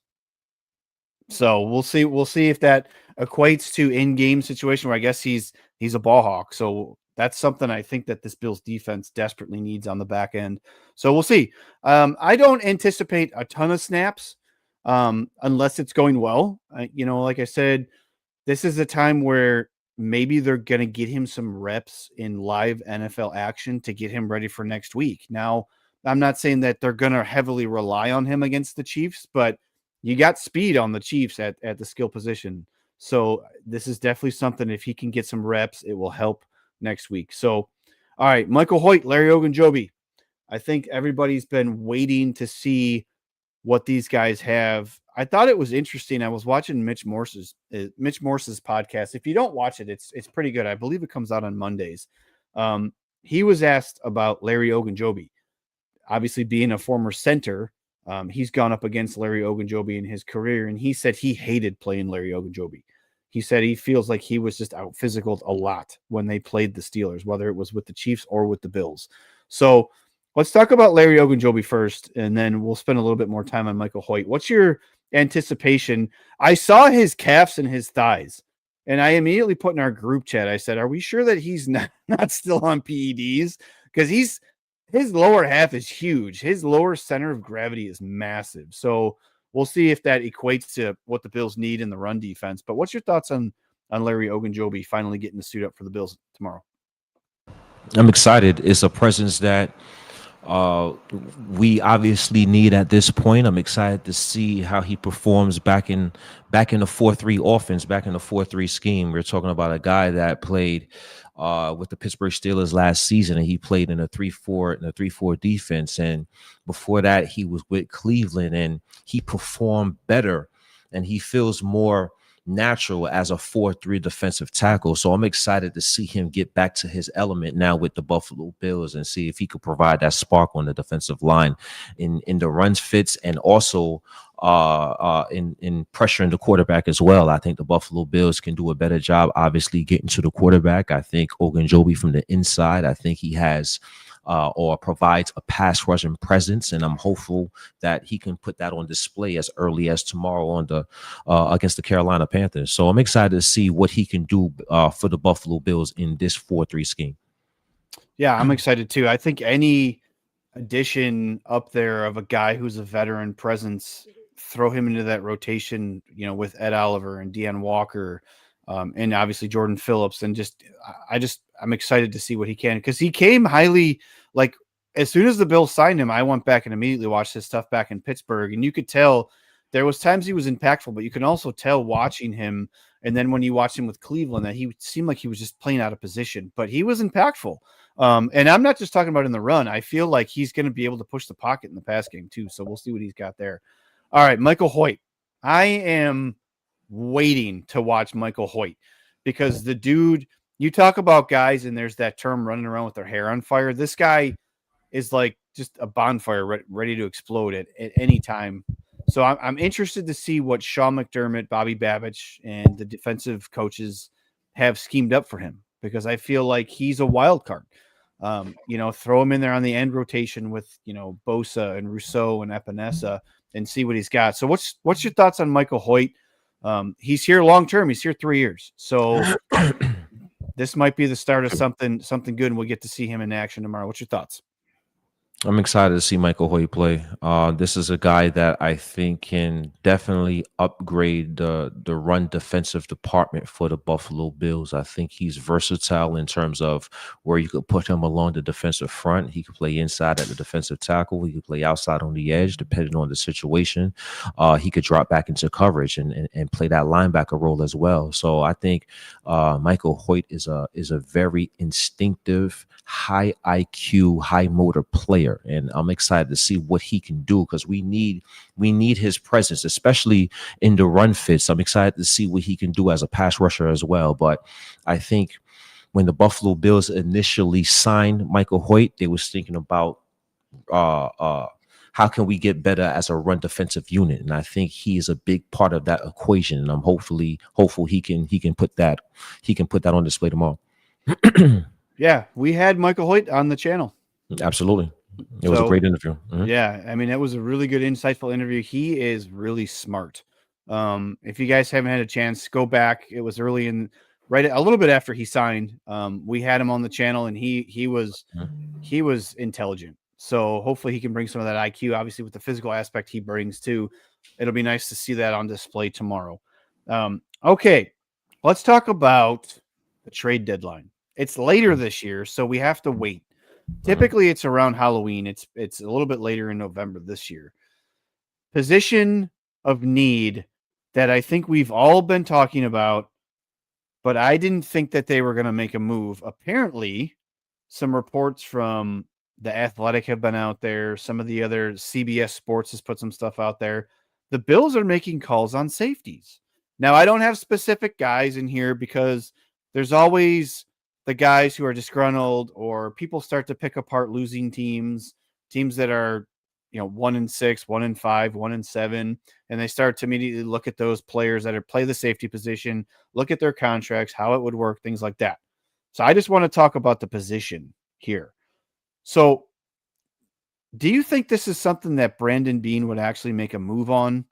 So we'll see if that equates to in-game situation where I guess he's a ball hawk. So that's something I think that this Bills defense desperately needs on the back end. So we'll see. I don't anticipate a ton of snaps. Unless it's going well. Like I said, this is a time where maybe they're going to get him some reps in live NFL action to get him ready for next week. Now, I'm not saying that they're going to heavily rely on him against the Chiefs, but you got speed on the Chiefs at the skill position. So this is definitely something, if he can get some reps, it will help next week. So, all right, Michael Hoyt, Larry Ogunjobi. I think everybody's been waiting to see what these guys have. I thought it was interesting. I was watching Mitch Morse's podcast. If you don't watch it, it's pretty good. I believe it comes out on Mondays. He was asked about Larry Ogunjobi, obviously being a former center. He's gone up against Larry Ogunjobi in his career, and he said he hated playing Larry Ogunjobi. He said he feels like he was just out physicaled a lot when they played the Steelers, whether it was with the Chiefs or with the Bills. So let's talk about Larry Ogunjobi first, and then we'll spend a little bit more time on Michael Hoyt. What's your anticipation? I saw his calves and his thighs, and I immediately put in our group chat, I said, are we sure that he's not still on PEDs? Because his lower half is huge. His lower center of gravity is massive. So we'll see if that equates to what the Bills need in the run defense. But what's your thoughts on Larry Ogunjobi finally getting to suit up for the Bills tomorrow? I'm excited. It's a presence that we obviously need at this point. I'm excited to see how he performs back in the 4-3 offense, back in the 4-3 scheme. We're talking about a guy that played with the Pittsburgh Steelers last season, and he played in a 3-4 defense. And before that, he was with Cleveland, and he performed better, and he feels more natural as a 4-3 defensive tackle. So I'm excited to see him get back to his element now with the Buffalo Bills and see if he could provide that spark on the defensive line in the runs fits, and also in pressuring the quarterback as well. I think the Buffalo Bills can do a better job, obviously, getting to the quarterback. I think Ogunjobi from the inside, I think he has or provides a pass rushing presence, and I'm hopeful that he can put that on display as early as tomorrow on the against the Carolina Panthers. So I'm excited to see what he can do for the Buffalo Bills in this 4-3 scheme. Yeah, I'm excited too. I think any addition up there of a guy who's a veteran presence, throw him into that rotation, with Ed Oliver and Deon Walker, and obviously Jordan Phillips, and I'm excited to see what he can, because he came highly, like, as soon as the Bills signed him, I went back and immediately watched his stuff back in Pittsburgh, and you could tell there was times he was impactful, but you can also tell watching him, and then when you watched him with Cleveland, that he seemed like he was just playing out of position, but he was impactful. And I'm not just talking about in the run. I feel like he's going to be able to push the pocket in the pass game too, so we'll see what he's got there. All right, Michael Hoyt. I am waiting to watch Michael Hoyt, because the dude, you talk about guys and there's that term running around with their hair on fire. This guy is like just a bonfire ready to explode at any time. So I'm interested to see what Sean McDermott, Bobby Babich, and the defensive coaches have schemed up for him, because I feel like he's a wild card. Throw him in there on the end rotation with, Bosa and Rousseau and Epinesa, and see what he's got. So what's your thoughts on Michael Hoyt? He's here long-term. He's here 3 years. So this might be the start of something good, and we'll get to see him in action tomorrow. What's your thoughts? I'm excited to see Michael Hoyt play. This is a guy that I think can definitely upgrade the run defensive department for the Buffalo Bills. I think he's versatile in terms of where you could put him along the defensive front. He could play inside at the defensive tackle. He could play outside on the edge, depending on the situation. He could drop back into coverage and play that linebacker role as well. So I think Michael Hoyt is a very instinctive, high IQ, high motor player. And I'm excited to see what he can do, because we need his presence, especially in the run fits. I'm excited to see what he can do as a pass rusher as well. But I think when the Buffalo Bills initially signed Michael Hoyt, they was thinking about how can we get better as a run defensive unit, and I think he is a big part of that equation. And I'm hopeful he can put that on display tomorrow. Yeah, we had Michael Hoyt on the channel. Absolutely. It was a great interview. Mm-hmm. Yeah, I mean, that was a really good, insightful interview. He is really smart. If you guys haven't had a chance, go back. It was early right a little bit after he signed. We had him on the channel, and he was intelligent. So hopefully he can bring some of that IQ, obviously with the physical aspect he brings too. It'll be nice to see that on display tomorrow. Okay, let's talk about the trade deadline. It's later this year, so we have to wait. Typically, it's around Halloween. It's a little bit later in November this year. Position of need that I think we've all been talking about, but I didn't think that they were going to make a move. Apparently, some reports from The Athletic have been out there. Some of the other CBS Sports has put some stuff out there. The Bills are making calls on safeties. Now, I don't have specific guys in here because there's always the guys who are disgruntled, or people start to pick apart losing teams that are, 1-6, 1-5, 1-7, and they start to immediately look at those players that are play the safety position, look at their contracts, how it would work, things like that. So I just want to talk about the position here. So do you think this is something that Brandon Beane would actually make a move on,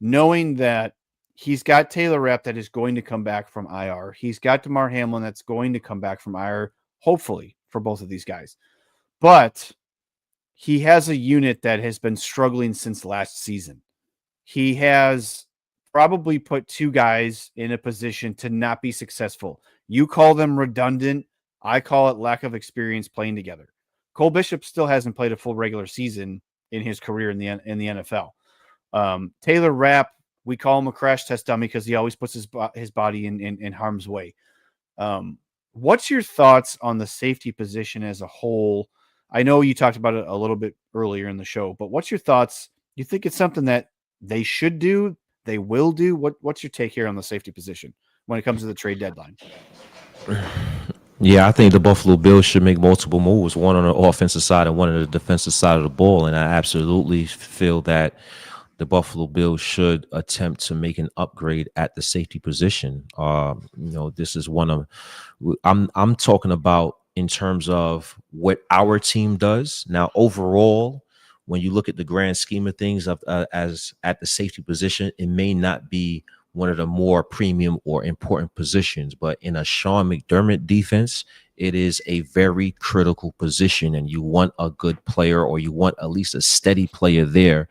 knowing that he's got Taylor Rapp that is going to come back from IR? He's got Damar Hamlin that's going to come back from IR, hopefully, for both of these guys. But he has a unit that has been struggling since last season. He has probably put two guys in a position to not be successful. You call them redundant. I call it lack of experience playing together. Cole Bishop still hasn't played a full regular season in his career in the NFL. Taylor Rapp, we call him a crash test dummy because he always puts his body in harm's way. What's your thoughts on the safety position as a whole? I know you talked about it a little bit earlier in the show, but what's your thoughts? You think it's something that they should do? They will do? What's your take here on the safety position when it comes to the trade deadline? Yeah, I think the Buffalo Bills should make multiple moves, one on the offensive side and one on the defensive side of the ball. And I absolutely feel that the Buffalo Bills should attempt to make an upgrade at the safety position. This is one of I'm talking about in terms of what our team does. Now, overall, when you look at the grand scheme of things as at the safety position, it may not be one of the more premium or important positions, but in a Sean McDermott defense, it is a very critical position, and you want a good player, or you want at least a steady player there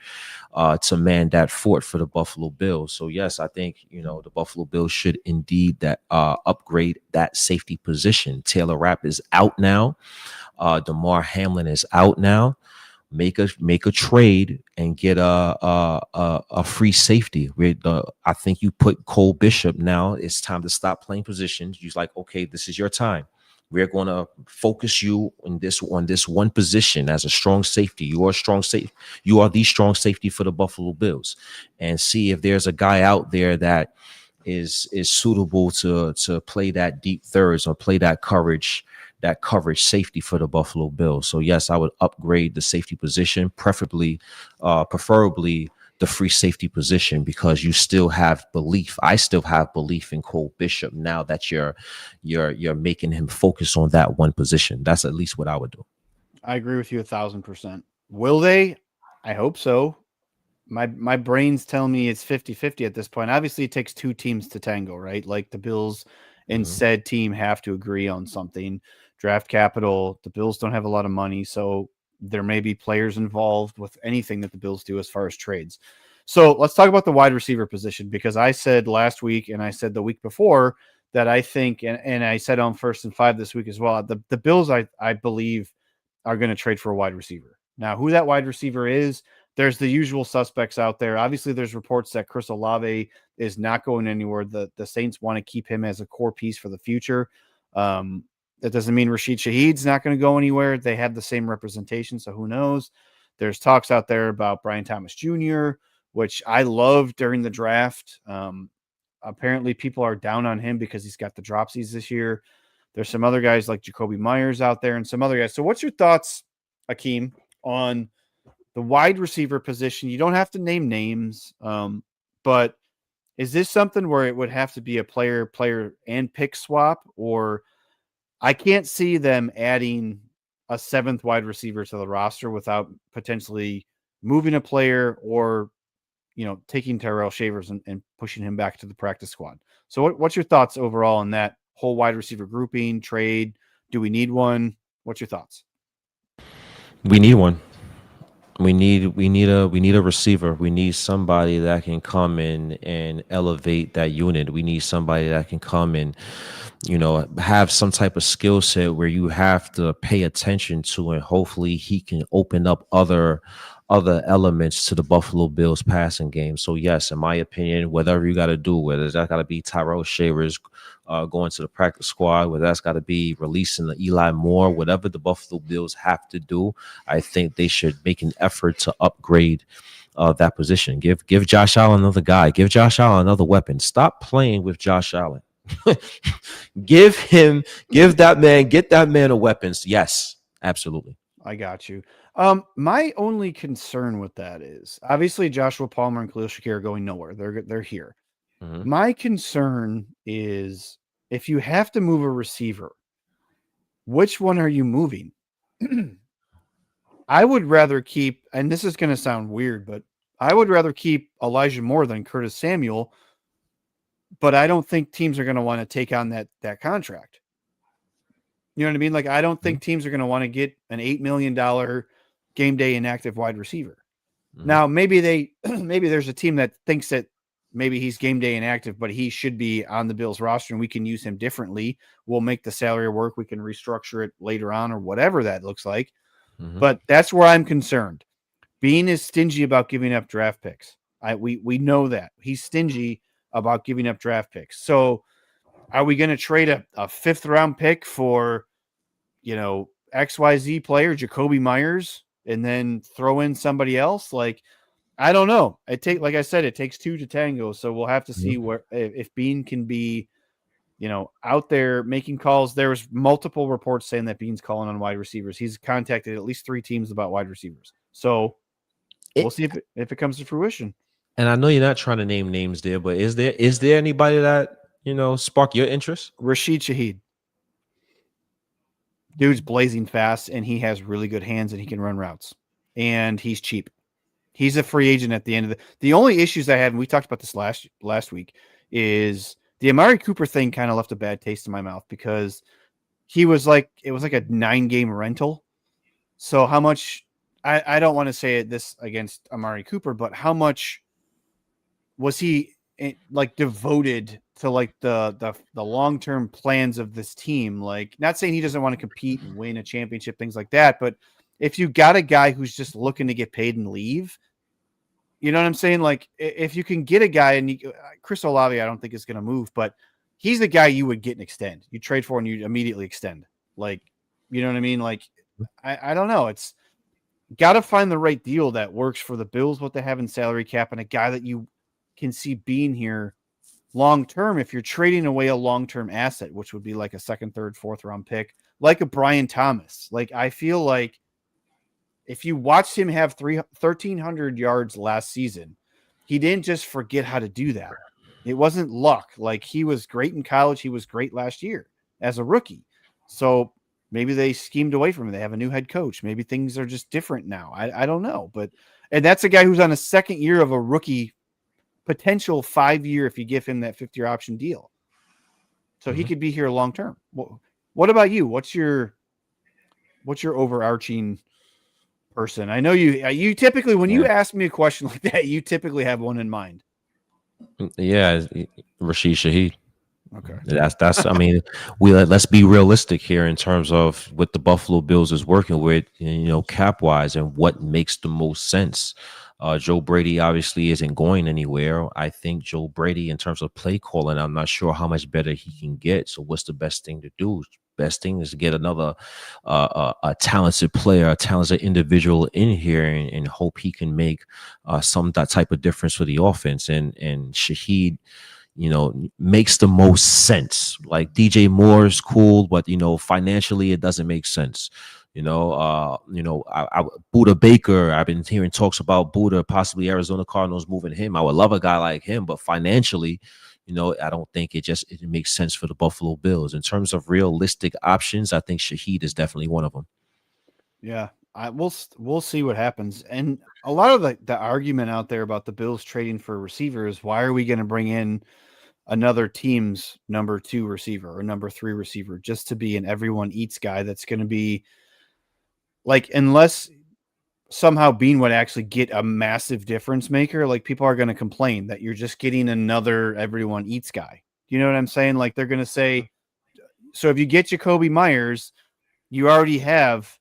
to man that fort for the Buffalo Bills. So yes, I think the Buffalo Bills should indeed upgrade that safety position. Taylor Rapp is out now. Damar Hamlin is out now. Make a trade and get a free safety. I think you put Cole Bishop now. It's time to stop playing positions. You're like, okay, this is your time. We're going to focus you on this one position as a strong safety. You are a strong safety. You are the strong safety for the Buffalo Bills, and see if there's a guy out there that is suitable to play that deep thirds or play that coverage safety for the Buffalo Bills. So yes, I would upgrade the safety position, preferably the free safety position, because you still have belief. I still have belief in Cole Bishop now that you're making him focus on that one position. That's at least what I would do. I agree with you 1,000%. Will they? I hope so. My brain's telling me it's 50-50 at this point. Obviously, it takes two teams to tango, right? Like the Bills and said team have to agree on something. Draft capital, the Bills don't have a lot of money, so there may be players involved with anything that the Bills do as far as trades. So let's talk about the wide receiver position, because I said last week and I said the week before that I think, and I said on 1st and 5 this week as well, the Bills, I believe, are going to trade for a wide receiver. Now, who that wide receiver is, there's the usual suspects out there. Obviously, there's reports that Chris Olave is not going anywhere. The Saints want to keep him as a core piece for the future. That doesn't mean Rashid Shaheed's not going to go anywhere. They have the same representation, so who knows? There's talks out there about Brian Thomas Jr., which I loved during the draft. Apparently, people are down on him because he's got the dropsies this year. There's some other guys like Jacoby Myers out there and some other guys. So what's your thoughts, Akeem, on the wide receiver position? You don't have to name names, but is this something where it would have to be a player and pick swap? Or I can't see them adding a 7th wide receiver to the roster without potentially moving a player or, taking Tyrell Shavers and pushing him back to the practice squad. So what's your thoughts overall on that whole wide receiver grouping, trade? Do we need one? What's your thoughts? We need one. We need a receiver. We need somebody that can come in and elevate that unit. We need somebody that can come and, have some type of skill set where you have to pay attention to, and hopefully he can open up other other elements to the Buffalo Bills passing game. So yes, in my opinion, whatever you got to do, whether that got to be Tyrell Shavers going to the practice squad, whether that's got to be releasing the Eli Moore, whatever the Buffalo Bills have to do, I think they should make an effort to upgrade that position. Give Josh Allen another guy. Give Josh Allen another weapon. Stop playing with Josh Allen. Get that man a weapons. Yes, absolutely. I got you. My only concern with that is obviously Joshua Palmer and Khalil Shakir are going nowhere. They're here. Mhm. My concern is if you have to move a receiver, which one are you moving? I would rather keep, and this is going to sound weird, but I would rather keep Elijah Moore than Curtis Samuel. But I don't think teams are going to want to take on that contract. You know what I mean? Like, I don't think teams are going to want to get an $8 million game day inactive wide receiver. Mhm. Now, maybe there's a team that thinks that maybe he's game day inactive, but he should be on the Bills roster and we can use him differently. We'll make the salary work. We can restructure it later on or whatever that looks like. Mhm. But that's where I'm concerned. Bean is stingy about giving up draft picks. We know that. He's stingy about giving up draft picks. So are we going to trade a fifth round pick for, XYZ player, Jacoby Myers, and then throw in somebody else? Like, I don't know. Like I said, it takes two to tango. So we'll have to see where, if Bean can be, out there making calls. There was multiple reports saying that Bean's calling on wide receivers. He's contacted at least 3 teams about wide receivers. So we'll see if it comes to fruition. And I know you're not trying to name names there, but is there anybody that spark your interest? Rashid Shaheed. Dude's blazing fast, and he has really good hands, and he can run routes, and he's cheap. He's a free agent at the end of the only issues I had, and we talked about this last week, is the Amari Cooper thing kind of left a bad taste in my mouth because it was like a 9-game rental. So how much, I don't want to say this against Amari Cooper, but how much was he like devoted to like the long-term plans of this team? Like, not saying he doesn't want to compete and win a championship, things like that, but if you got a guy who's just looking to get paid and leave, you know what I'm saying? Like, if you can get a guy, and Chris Olave, I don't think is going to move, but he's the guy you would get and extend. You trade for and you immediately extend. Like, you know what I mean? Like, I don't know. It's got to find the right deal that works for the Bills, what they have in salary cap, and a guy that you can see being here long term. If you're trading away a long-term asset, which would be like a second, third, fourth round pick, like a Brian Thomas. Like, I feel like if you watched him have 1,300 yards last season, he didn't just forget how to do that. It wasn't luck. Like, he was great in college. He was great last year as a rookie. So maybe they schemed away from him. They have a new head coach. Maybe things are just different now. I don't know. And that's a guy who's on a second year of a rookie, potential 5-year if you give him that 5th-year option deal. So he could be here long term. What about you? What's your overarching person? I know you typically, when you ask me a question like that, you typically have one in mind. Yeah, Rashid Shaheed. Okay. That's I mean, let's be realistic here in terms of what the Buffalo Bills is working with, cap wise, and what makes the most sense. Joe Brady obviously isn't going anywhere. I think Joe Brady, in terms of play calling, I'm not sure how much better he can get. So what's the best thing to do? Best thing is to get another a talented player, a talented individual in here, and hope he can make some that type of difference for the offense. And Shaheed, makes the most sense. Like, DJ Moore is cool, but financially it doesn't make sense. Buda Baker, I've been hearing talks about Buda, possibly Arizona Cardinals moving him. I would love a guy like him, but financially, I don't think it makes sense for the Buffalo Bills. In terms of realistic options, I think Shaheed is definitely one of them. Yeah, we'll see what happens. And a lot of the argument out there about the Bills trading for receivers, why are we going to bring in another team's number 2 receiver or number 3 receiver just to be an everyone eats guy that's going to be like, unless somehow Bean would actually get a massive difference maker, like, people are going to complain that you're just getting another everyone eats guy. You know what I'm saying? Like, they're going to say, so if you get Jacoby Myers, you already have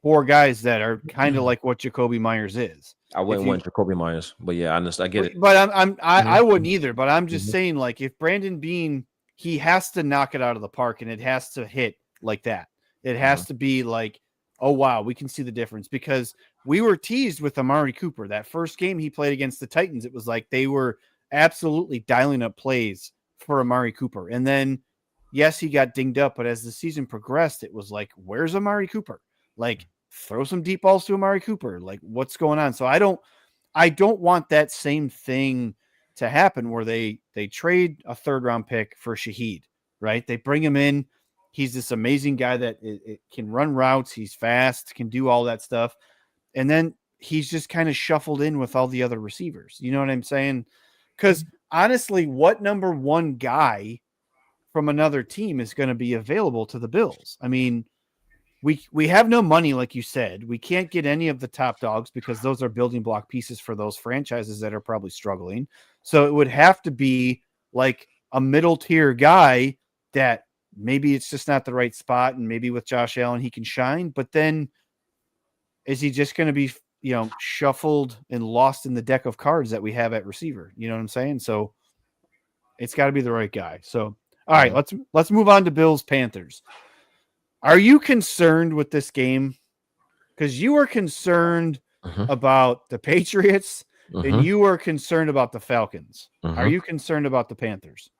4 guys that are kind of like what Jacoby Myers is. I wouldn't want Jacoby Myers, but yeah, I understand. I get it. But I wouldn't Mhm. either. But I'm just Mhm. saying, like, if Brandon Beane, he has to knock it out of the park, and it has to hit like that. It has to be like, oh wow, we can see the difference, because we were teased with Amari Cooper. That first game he played against the Titans, it was like they were absolutely dialing up plays for Amari Cooper. And then, yes, he got dinged up, but as the season progressed, it was like, where's Amari Cooper? Like, throw some deep balls to Amari Cooper. Like, what's going on? So I don't want that same thing to happen where they trade a 3rd round pick for Shaheed, right? They bring him in. He's this amazing guy that it can run routes. He's fast, can do all that stuff. And then he's just kind of shuffled in with all the other receivers. You know what I'm saying? Because honestly, what number 1 guy from another team is going to be available to the Bills? I mean, we have no money, like you said. We can't get any of the top dogs because those are building block pieces for those franchises that are probably struggling. So it would have to be like a middle tier guy that maybe it's just not the right spot, and maybe with Josh Allen he can shine. But then is he just going to be, shuffled and lost in the deck of cards that we have at receiver? You know what I'm saying? So it's got to be the right guy. So all right, let's move on to Bills Panthers. Are you concerned with this game? Because you were concerned about the Patriots and you were concerned about the Falcons. Are you concerned about the Panthers?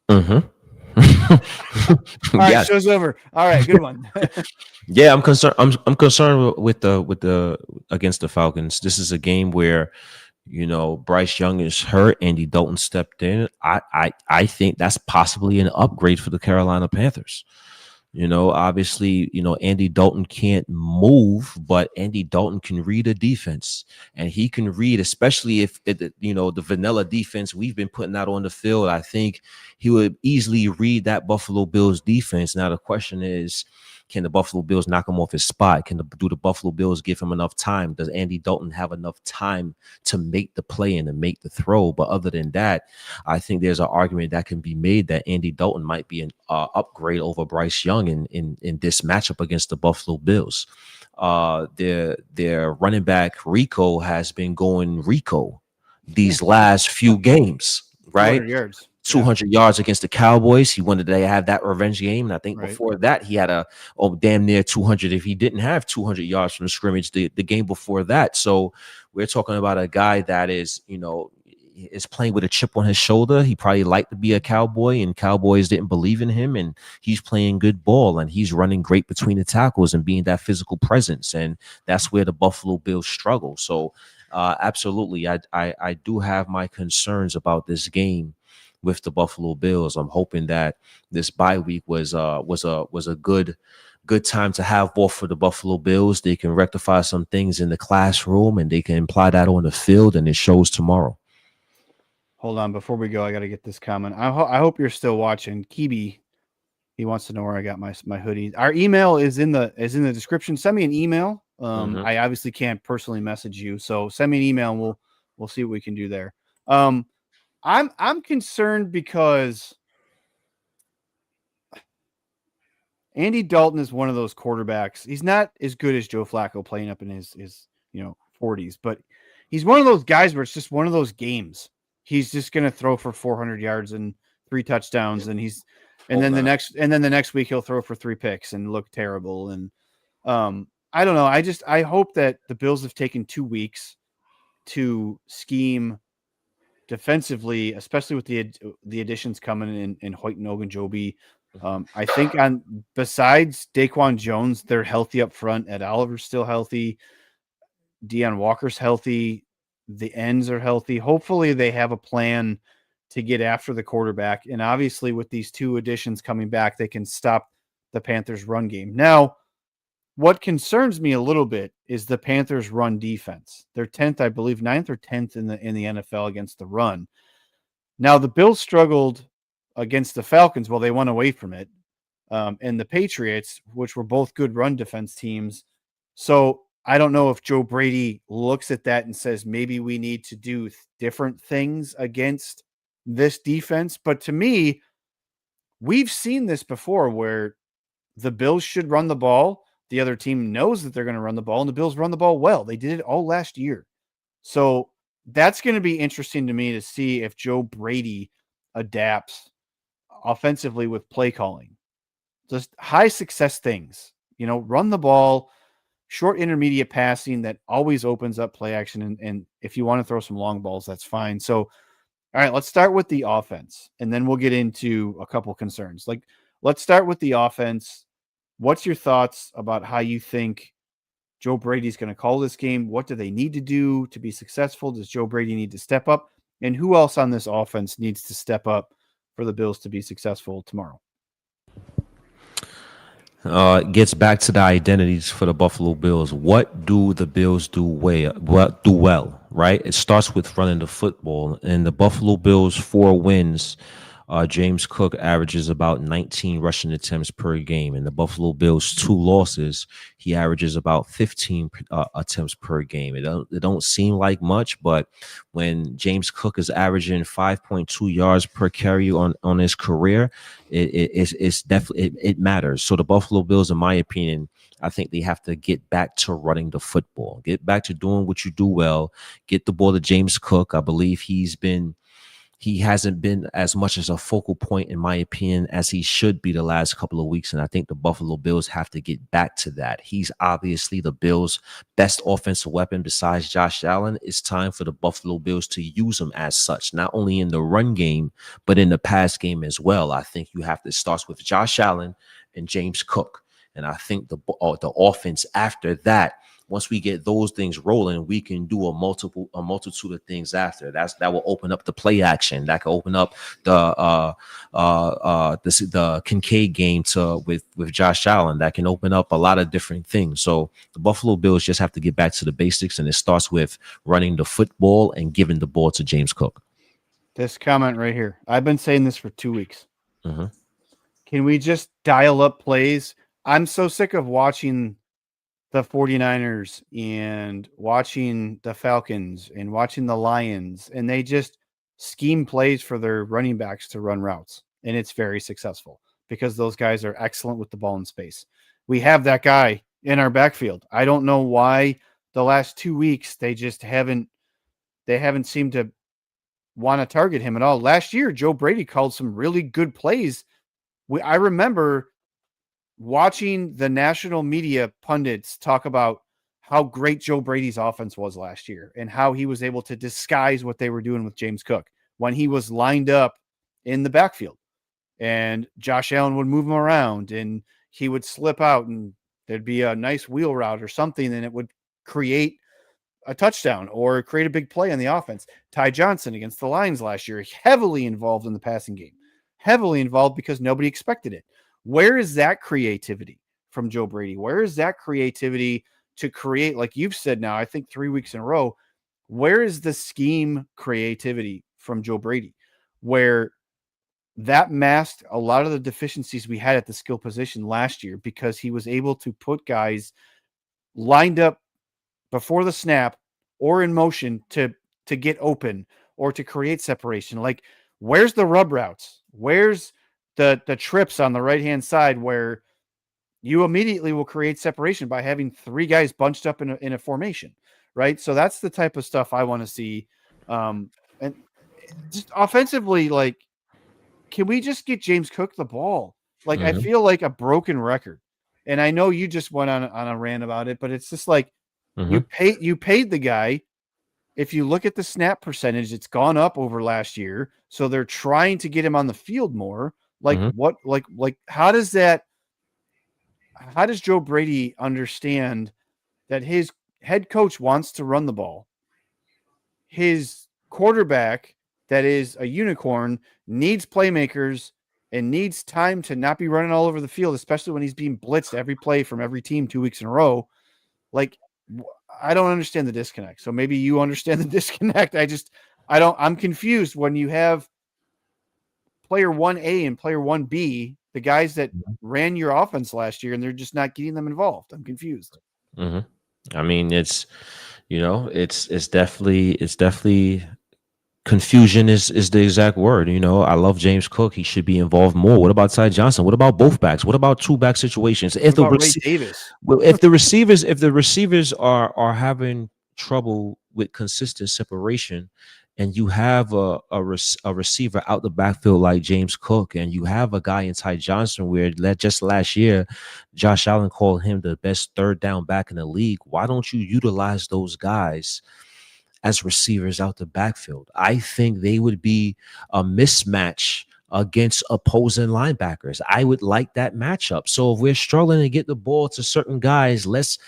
All right, Yes. show's over. All right, good one. Yeah, I'm concerned. I'm concerned with the against the Falcons. This is a game where, Bryce Young is hurt. Andy Dalton stepped in. I think that's possibly an upgrade for the Carolina Panthers. Obviously, Andy Dalton can't move, but Andy Dalton can read a defense, and he can read, especially if the vanilla defense we've been putting out on the field. I think he would easily read that Buffalo Bills defense. Now the question is, can the Buffalo Bills knock him off his spot? Do the Buffalo Bills give him enough time? Does Andy Dalton have enough time to make the play and to make the throw? But other than that, I think there's an argument that can be made that Andy Dalton might be an upgrade over Bryce Young in this matchup against the Buffalo Bills. Their running back Rico has been going Rico these last few games, right? 200 yards. 200 yards against the Cowboys. He wanted to have that revenge game. And I think before that, he had damn near 200 if he didn't have 200 yards from the scrimmage the game before that. So we're talking about a guy that is playing with a chip on his shoulder. He probably liked to be a Cowboy, and Cowboys didn't believe in him, and he's playing good ball, and he's running great between the tackles and being that physical presence. And that's where the Buffalo Bills struggle. So absolutely, I do have my concerns about this game with the Buffalo Bills. I'm hoping that this bye week was a good time to have ball for the Buffalo Bills. They can rectify some things in the classroom, and they can apply that on the field, and it shows tomorrow. Hold on, before we go, I got to get this comment. I hope you're still watching. 𝐃𝐨, he wants to know where I got my hoodie. Our email is in the description. Send me an email. I obviously can't personally message you, so send me an email and we'll see what we can do there. I'm concerned because Andy Dalton is one of those quarterbacks. He's not as good as Joe Flacco playing up in his 40s, but he's one of those guys where it's just one of those games. He's just going to throw for 400 yards and 3 touchdowns, and then the next week he'll throw for 3 picks and look terrible. And I don't know. I hope that the Bills have taken 2 weeks to scheme defensively, especially with the additions coming in 𝐬𝐻𝐻𝐻𝐻. I think besides Daquan Jones, they're healthy up front. Ed Oliver's still healthy. Deion Walker's healthy. The ends are healthy. Hopefully they have a plan to get after the quarterback. And obviously with these 2 additions coming back, they can stop the Panthers run game. Now, what concerns me a little bit is the Panthers run defense. They're 10th, I believe, 9th or 10th in the NFL against the run. Now the Bills struggled against the Falcons. Well, they went away from it. And the Patriots, which were both good run defense teams. So I don't know if Joe Brady looks at that and says, maybe we need to do different things against this defense. But to me, we've seen this before where the Bills should run the ball. the other team knows that they're going to run the ball, and the Bills run the ball well. They did it all last year. So that's going to be interesting to me to see if Joe Brady adapts offensively with play calling. Just high success things, run the ball, short intermediate passing that always opens up play action. And if you want to throw some long balls, that's fine. So, all right, let's start with the offense, and then we'll get into a couple concerns. Like, let's start with the offense. What's your thoughts about how you think Joe Brady's going to call this game? What do they need to do to be successful? Does Joe Brady need to step up? And who else on this offense needs to step up for the Bills to be successful tomorrow? It gets back to the identities for the Buffalo Bills. What do the Bills do well, right? It starts with running the football. And the Buffalo Bills, 4 wins, James Cook averages about 19 rushing attempts per game. And the Buffalo Bills, 2 losses, he averages about 15 attempts per game. It don't seem like much, but when James Cook is averaging 5.2 yards per carry on his career, it's definitely it matters. So the Buffalo Bills, in my opinion, I think they have to get back to running the football, get back to doing what you do well, get the ball to James Cook. I believe he hasn't been as much as a focal point, in my opinion, as he should be the last couple of weeks. And I think the Buffalo Bills have to get back to that. He's obviously the Bills' best offensive weapon besides Josh Allen. It's time for the Buffalo Bills to use him as such, not only in the run game, but in the pass game as well. I think you have to start with Josh Allen and James Cook. And I think the offense after that, once we get those things rolling, we can do a multitude of things after. That will open up the play action. That can open up the Kincaid game with Josh Allen. That can open up a lot of different things. So the Buffalo Bills just have to get back to the basics, and it starts with running the football and giving the ball to James Cook. This comment right here. I've been saying this for 2 weeks. Mm-hmm. Can we just dial up plays? I'm so sick of watching the 49ers and watching the Falcons and watching the Lions, and they just scheme plays for their running backs to run routes. And it's very successful because those guys are excellent with the ball in space. We have that guy in our backfield. I don't know why the last 2 weeks they haven't seemed to want to target him at all. Last year, Joe Brady called some really good plays. I remember watching the national media pundits talk about how great Joe Brady's offense was last year and how he was able to disguise what they were doing with James Cook when he was lined up in the backfield, and Josh Allen would move him around and he would slip out and there'd be a nice wheel route or something, and it would create a touchdown or create a big play on the offense. Ty Johnson against the Lions last year, heavily involved in the passing game, heavily involved because nobody expected it. Where is that creativity from Joe Brady? Where is that creativity to create, like you've said now, I think 3 weeks in a row, where is the scheme creativity from Joe Brady? Where that masked a lot of the deficiencies we had at the skill position last year because he was able to put guys lined up before the snap or in motion to get open or to create separation. Like, where's the rub routes? Where's the trips on the right-hand side where you immediately will create separation by having 3 guys bunched up in a formation, right? So that's the type of stuff I want to see. And just offensively, like, can we just get James Cook the ball? Like, I feel like a broken record. And I know you just went on a rant about it, but it's just like you paid the guy. If you look at the snap percentage, it's gone up over last year. So they're trying to get him on the field more. Like how does Joe Brady understand that his head coach wants to run the ball? His quarterback, that is a unicorn, needs playmakers and needs time to not be running all over the field, especially when he's being blitzed every play from every team 2 weeks in a row. Like, I don't understand the disconnect. So maybe you understand the disconnect. I'm confused when you have player 1A and player 1B, the guys that ran your offense last year, and they're just not getting them involved. I'm confused. I mean, it's definitely Confusion is the exact word. You know, I love James Cook. He should be involved more. What about Ty Johnson? What about both backs? What about two back situations? What about Ray Davis? If the receivers are having trouble with consistent separation, and you have a receiver out the backfield like James Cook, and you have a guy in Ty Johnson where just last year Josh Allen called him the best third down back in the league, why don't you utilize those guys as receivers out the backfield? I think they would be a mismatch against opposing linebackers. I would like that matchup. So if we're struggling to get the ball to certain guys, let's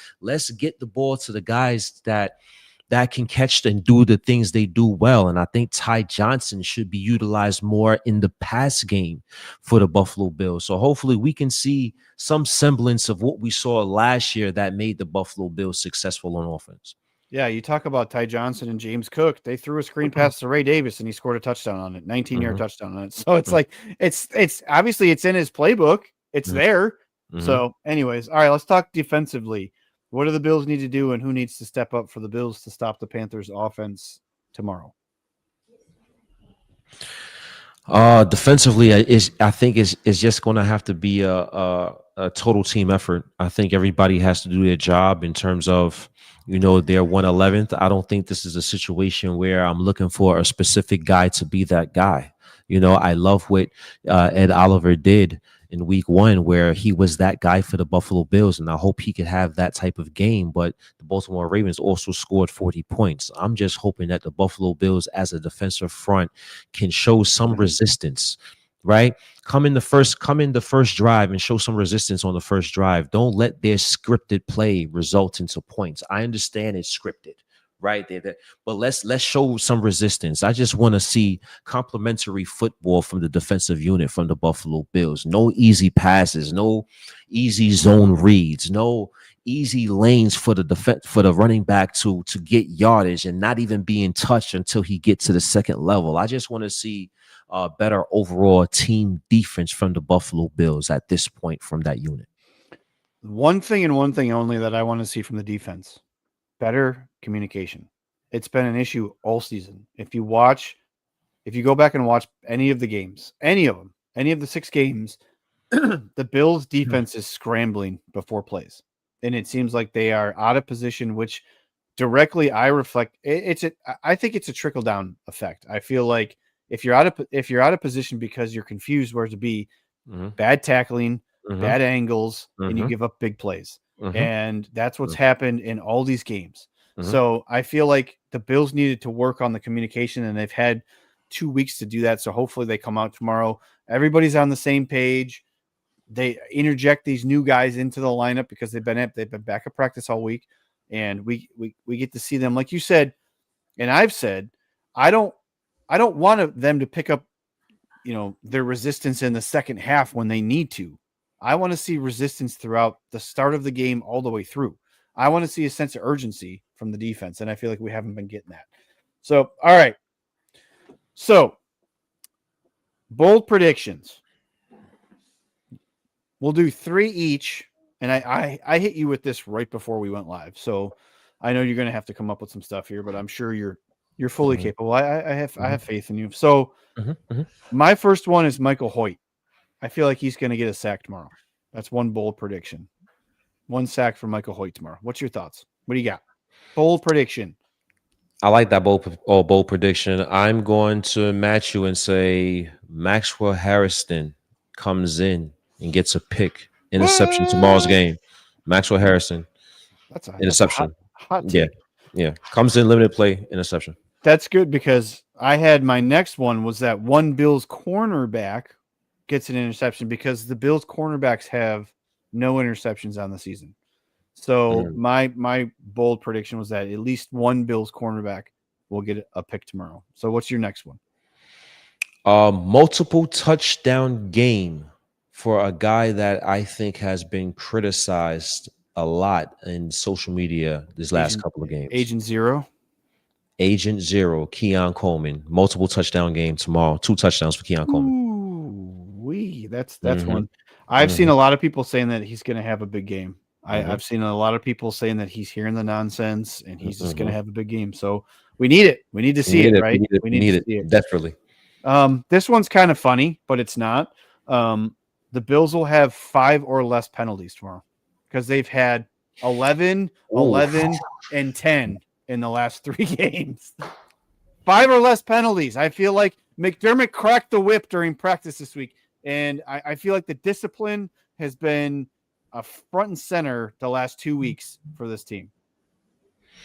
get the ball to the guys that can catch and do the things they do well. And I think Ty Johnson should be utilized more in the pass game for the Buffalo Bills. So hopefully we can see some semblance of what we saw last year that made the Buffalo Bills successful on offense. Yeah, you talk about Ty Johnson and James Cook. They threw a screen pass to Ray Davis and he scored a touchdown on it, 19-yard touchdown on it. So it's like it's obviously it's in his playbook. It's there. So anyways, all right, let's talk defensively. What do the Bills need to do, and who needs to step up for the Bills to stop the Panthers offense tomorrow? Defensively, I think it's just going to have to be a total team effort. I think everybody has to do their job in terms of, you know, they're 111th. I don't think this is a situation where I'm looking for a specific guy to be that guy. You know, I love what Ed Oliver did in week 1, where he was that guy for the Buffalo Bills. And I hope he could have that type of game. But the Baltimore Ravens also scored 40 points. I'm just hoping that the Buffalo Bills as a defensive front can show some resistance, right? Come in the first drive and show some resistance on the first drive. Don't let their scripted play result into points. I understand it's scripted, right there, but let's show some resistance. I just want to see complimentary football from the defensive unit from the Buffalo Bills. No easy passes, no easy zone reads, no easy lanes for the running back to get yardage and not even being touched until he gets to the second level. I just want to see better overall team defense from the Buffalo Bills at this point from that unit. One thing and one thing only that I want to see from the defense: better communication. It's been an issue all season. If you go back and watch any of the games, any of the 6 games, the Bills defense is scrambling before plays. And it seems like they are out of position, which directly I reflect. I think it's a trickle down effect. I feel like if you're out of position because you're confused where to be, bad tackling, bad angles, and you give up big plays. And that's what's happened in all these games. So I feel like the Bills needed to work on the communication, and they've had 2 weeks to do that. So hopefully they come out tomorrow. Everybody's on the same page. They interject these new guys into the lineup because they've been back at practice all week, and we get to see them. Like you said, and I've said, I don't want them to pick up, you know, their resistance in the second half when they need to. I want to see resistance throughout the start of the game all the way through. I want to see a sense of urgency from the defense, and I feel like we haven't been getting that. So, all right. So, bold predictions. We'll do 3 each, and I hit you with this right before we went live. So, I know you're going to have to come up with some stuff here, but I'm sure you're fully capable. I have faith in you. So, my first one is Michael Hoyt. I feel like he's going to get a sack tomorrow. That's one bold prediction. 1 sack for Michael Hoyt tomorrow. What's your thoughts? What do you got? Bold prediction. I like that bold prediction. I'm going to match you and say Maxwell Harrison comes in and gets a pick interception tomorrow's game. Maxwell Harrison, that's a interception. Hot take. Yeah. Comes in limited play, interception. That's good because I had my next one was that one Bills cornerback gets an interception because the Bills cornerbacks have no interceptions on the season. So my bold prediction was that at least one Bills cornerback will get a pick tomorrow. So what's your next one? Multiple touchdown game for a guy that I think has been criticized a lot in social media this last couple of games. Agent Zero, 𝐬𝐮𝐬𝐿 Coleman. Multiple touchdown game tomorrow. 2 touchdowns for 𝐬𝐮 Coleman. Ooh, that's one. I've seen a lot of people saying that he's going to have a big game. I've seen a lot of people saying that he's hearing the nonsense and he's just going to Mhm. have a big game. So we need it. We need to see it, right? We need it. Desperately. This one's kind of funny, but it's not. The Bills will have 5 or less penalties tomorrow because they've had 11, Ooh. 11, and 10 in the last 3 games. 5 or less penalties. I feel like McDermott cracked the whip during practice this week, and I feel like the discipline has been a front and center the last 2 weeks for this team.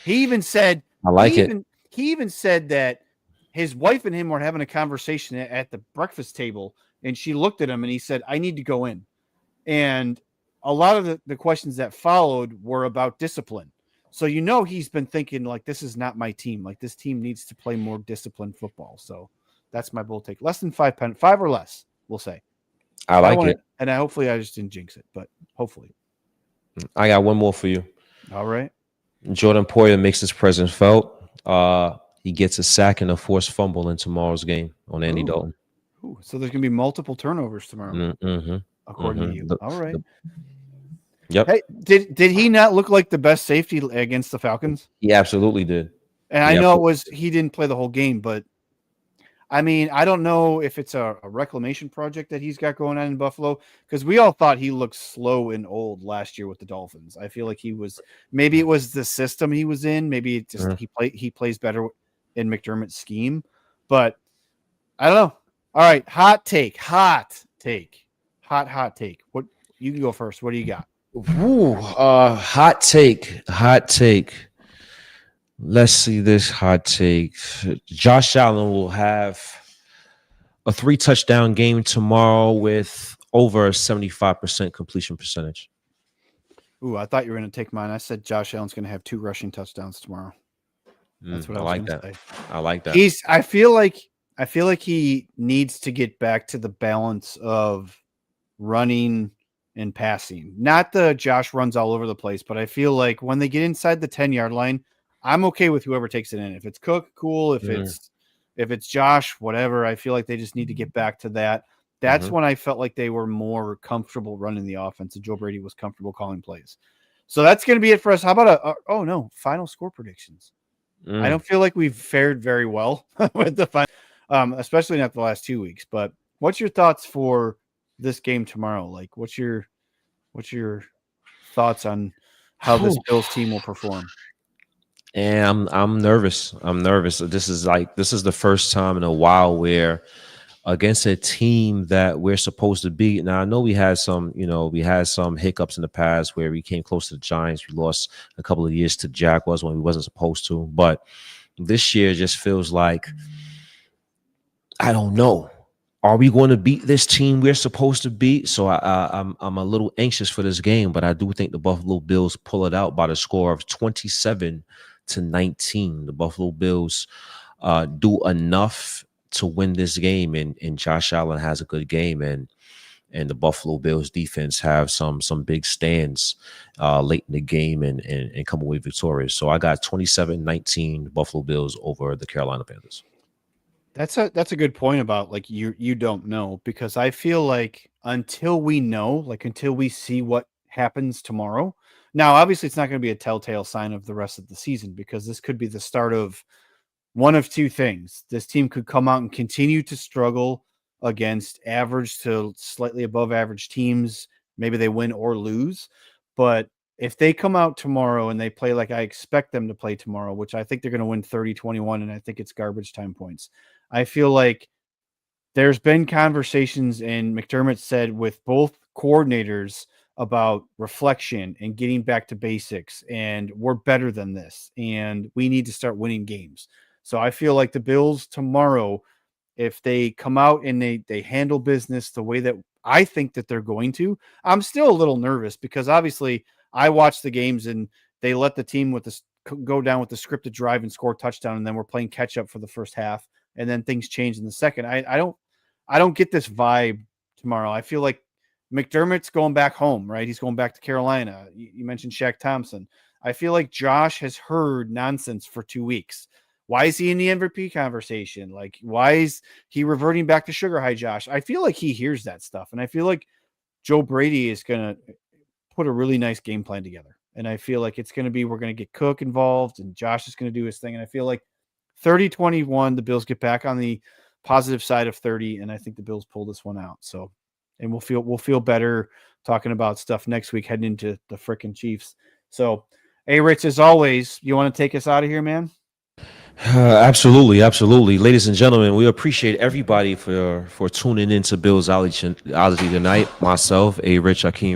He even said, I like it. He even said that his wife and him were having a conversation at the breakfast table, and she looked at him and he said, I need to go in. And a lot of the questions that followed were about discipline. So, he's been thinking, like, this is not my team. Like, this team needs to play more disciplined football. So that's my bold take. Less than 5 or less, we'll say. I like it. And hopefully I just didn't jinx it, but hopefully. I got one more for you. All right. Jordan Poyer makes his presence felt. He gets a sack and a forced fumble in tomorrow's game on Andy Dalton. Ooh, so there's going to be multiple turnovers tomorrow, according to you. All right. Yep. Hey, did he not look like the best safety against the Falcons? He absolutely did. And I know he didn't play the whole game, but I mean, I don't know if it's a reclamation project that he's got going on in Buffalo, because we all thought he looked slow and old last year with the Dolphins. I feel like maybe it was the system he was in. Maybe it just he plays better in McDermott's scheme, but I don't know. All right. Hot take. What you can go first. What do you got? Ooh, hot take. Let's see this hot take. Josh Allen will have a 3-touchdown game tomorrow with over a 75% completion percentage. Ooh, I thought you were going to take mine. I said Josh Allen's going to have 2 rushing touchdowns tomorrow. That's what I was going to say. I like that. I feel like he needs to get back to the balance of running and passing. Not the Josh runs all over the place, but I feel like when they get inside the 10-yard line, I'm okay with whoever takes it in. If it's Cook, cool. If it's Josh, whatever. I feel like they just need to get back to that. That's when I felt like they were more comfortable running the offense and Joe Brady was comfortable calling plays. So that's going to be it for us. How about final score predictions? I don't feel like we've fared very well with the final, especially not the last 2 weeks. But what's your thoughts for this game tomorrow? Like, what's your thoughts on how this Bills team will perform? And I'm nervous. This is the first time in a while where against a team that we're supposed to beat. Now I know we had some hiccups in the past where we came close to the Giants. We lost a couple of years to Jaguars when we wasn't supposed to. But this year just feels like, I don't know. Are we going to beat this team we're supposed to beat? So I'm a little anxious for this game, but I do think the Buffalo Bills pull it out by the score of 27-19. The Buffalo Bills do enough to win this game, and Josh Allen has a good game, and the Buffalo Bills defense have some big stands late in the game and come away victorious. So I got 27-19 Buffalo Bills over the Carolina Panthers. That's a good point about, like, you don't know, because I feel like until we know, like until we see what happens tomorrow. Now, obviously, it's not going to be a telltale sign of the rest of the season, because this could be the start of one of two things. This team could come out and continue to struggle against average to slightly above average teams. Maybe they win or lose. But if they come out tomorrow and they play like I expect them to play tomorrow, which I think they're going to win 30-21, and I think it's garbage time points, I feel like there's been conversations, and McDermott said with both coordinators about reflection and getting back to basics, and we're better than this, and we need to start winning games. So I feel like the Bills tomorrow, if they come out and they handle business the way that I think that they're going to, I'm still a little nervous because obviously I watch the games and they let the team go down with the scripted drive and score a touchdown, and then we're playing catch up for the first half, and then things change in the second. I don't get this vibe tomorrow. I feel like McDermott's going back home, right? He's going back to Carolina. You mentioned Shaq Thompson. I feel like Josh has heard nonsense for 2 weeks. Why is he in the MVP conversation? Like, why is he reverting back to Sugar High Josh? I feel like he hears that stuff. And I feel like Joe Brady is going to put a really nice game plan together. And I feel like it's going to be, we're going to get Cook involved and Josh is going to do his thing. And I feel like 30-21, the Bills get back on the positive side of 30. And I think the Bills pull this one out. So, and we'll feel better talking about stuff next week heading into the frickin' Chiefs. So, hey, Rich, as always, you want to take us out of here, man? Absolutely. Ladies and gentlemen, we appreciate everybody for tuning into Billsology tonight. Myself, 𝐸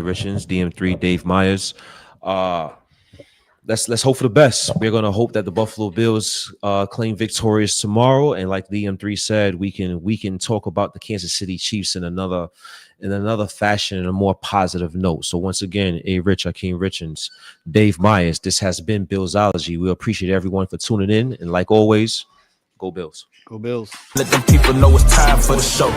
Richards, DM3, Dave Myers. Let's hope for the best. We're gonna hope that the Buffalo Bills claim victorious tomorrow. And like DM3 said, we can talk about the Kansas City Chiefs in another fashion, in a more positive note. So once again, 𝐸 Richards, Dave Myers, this has been Billsology. We appreciate everyone for tuning in. And like always, go Bills. Go Bills. Let them people know it's time for the show.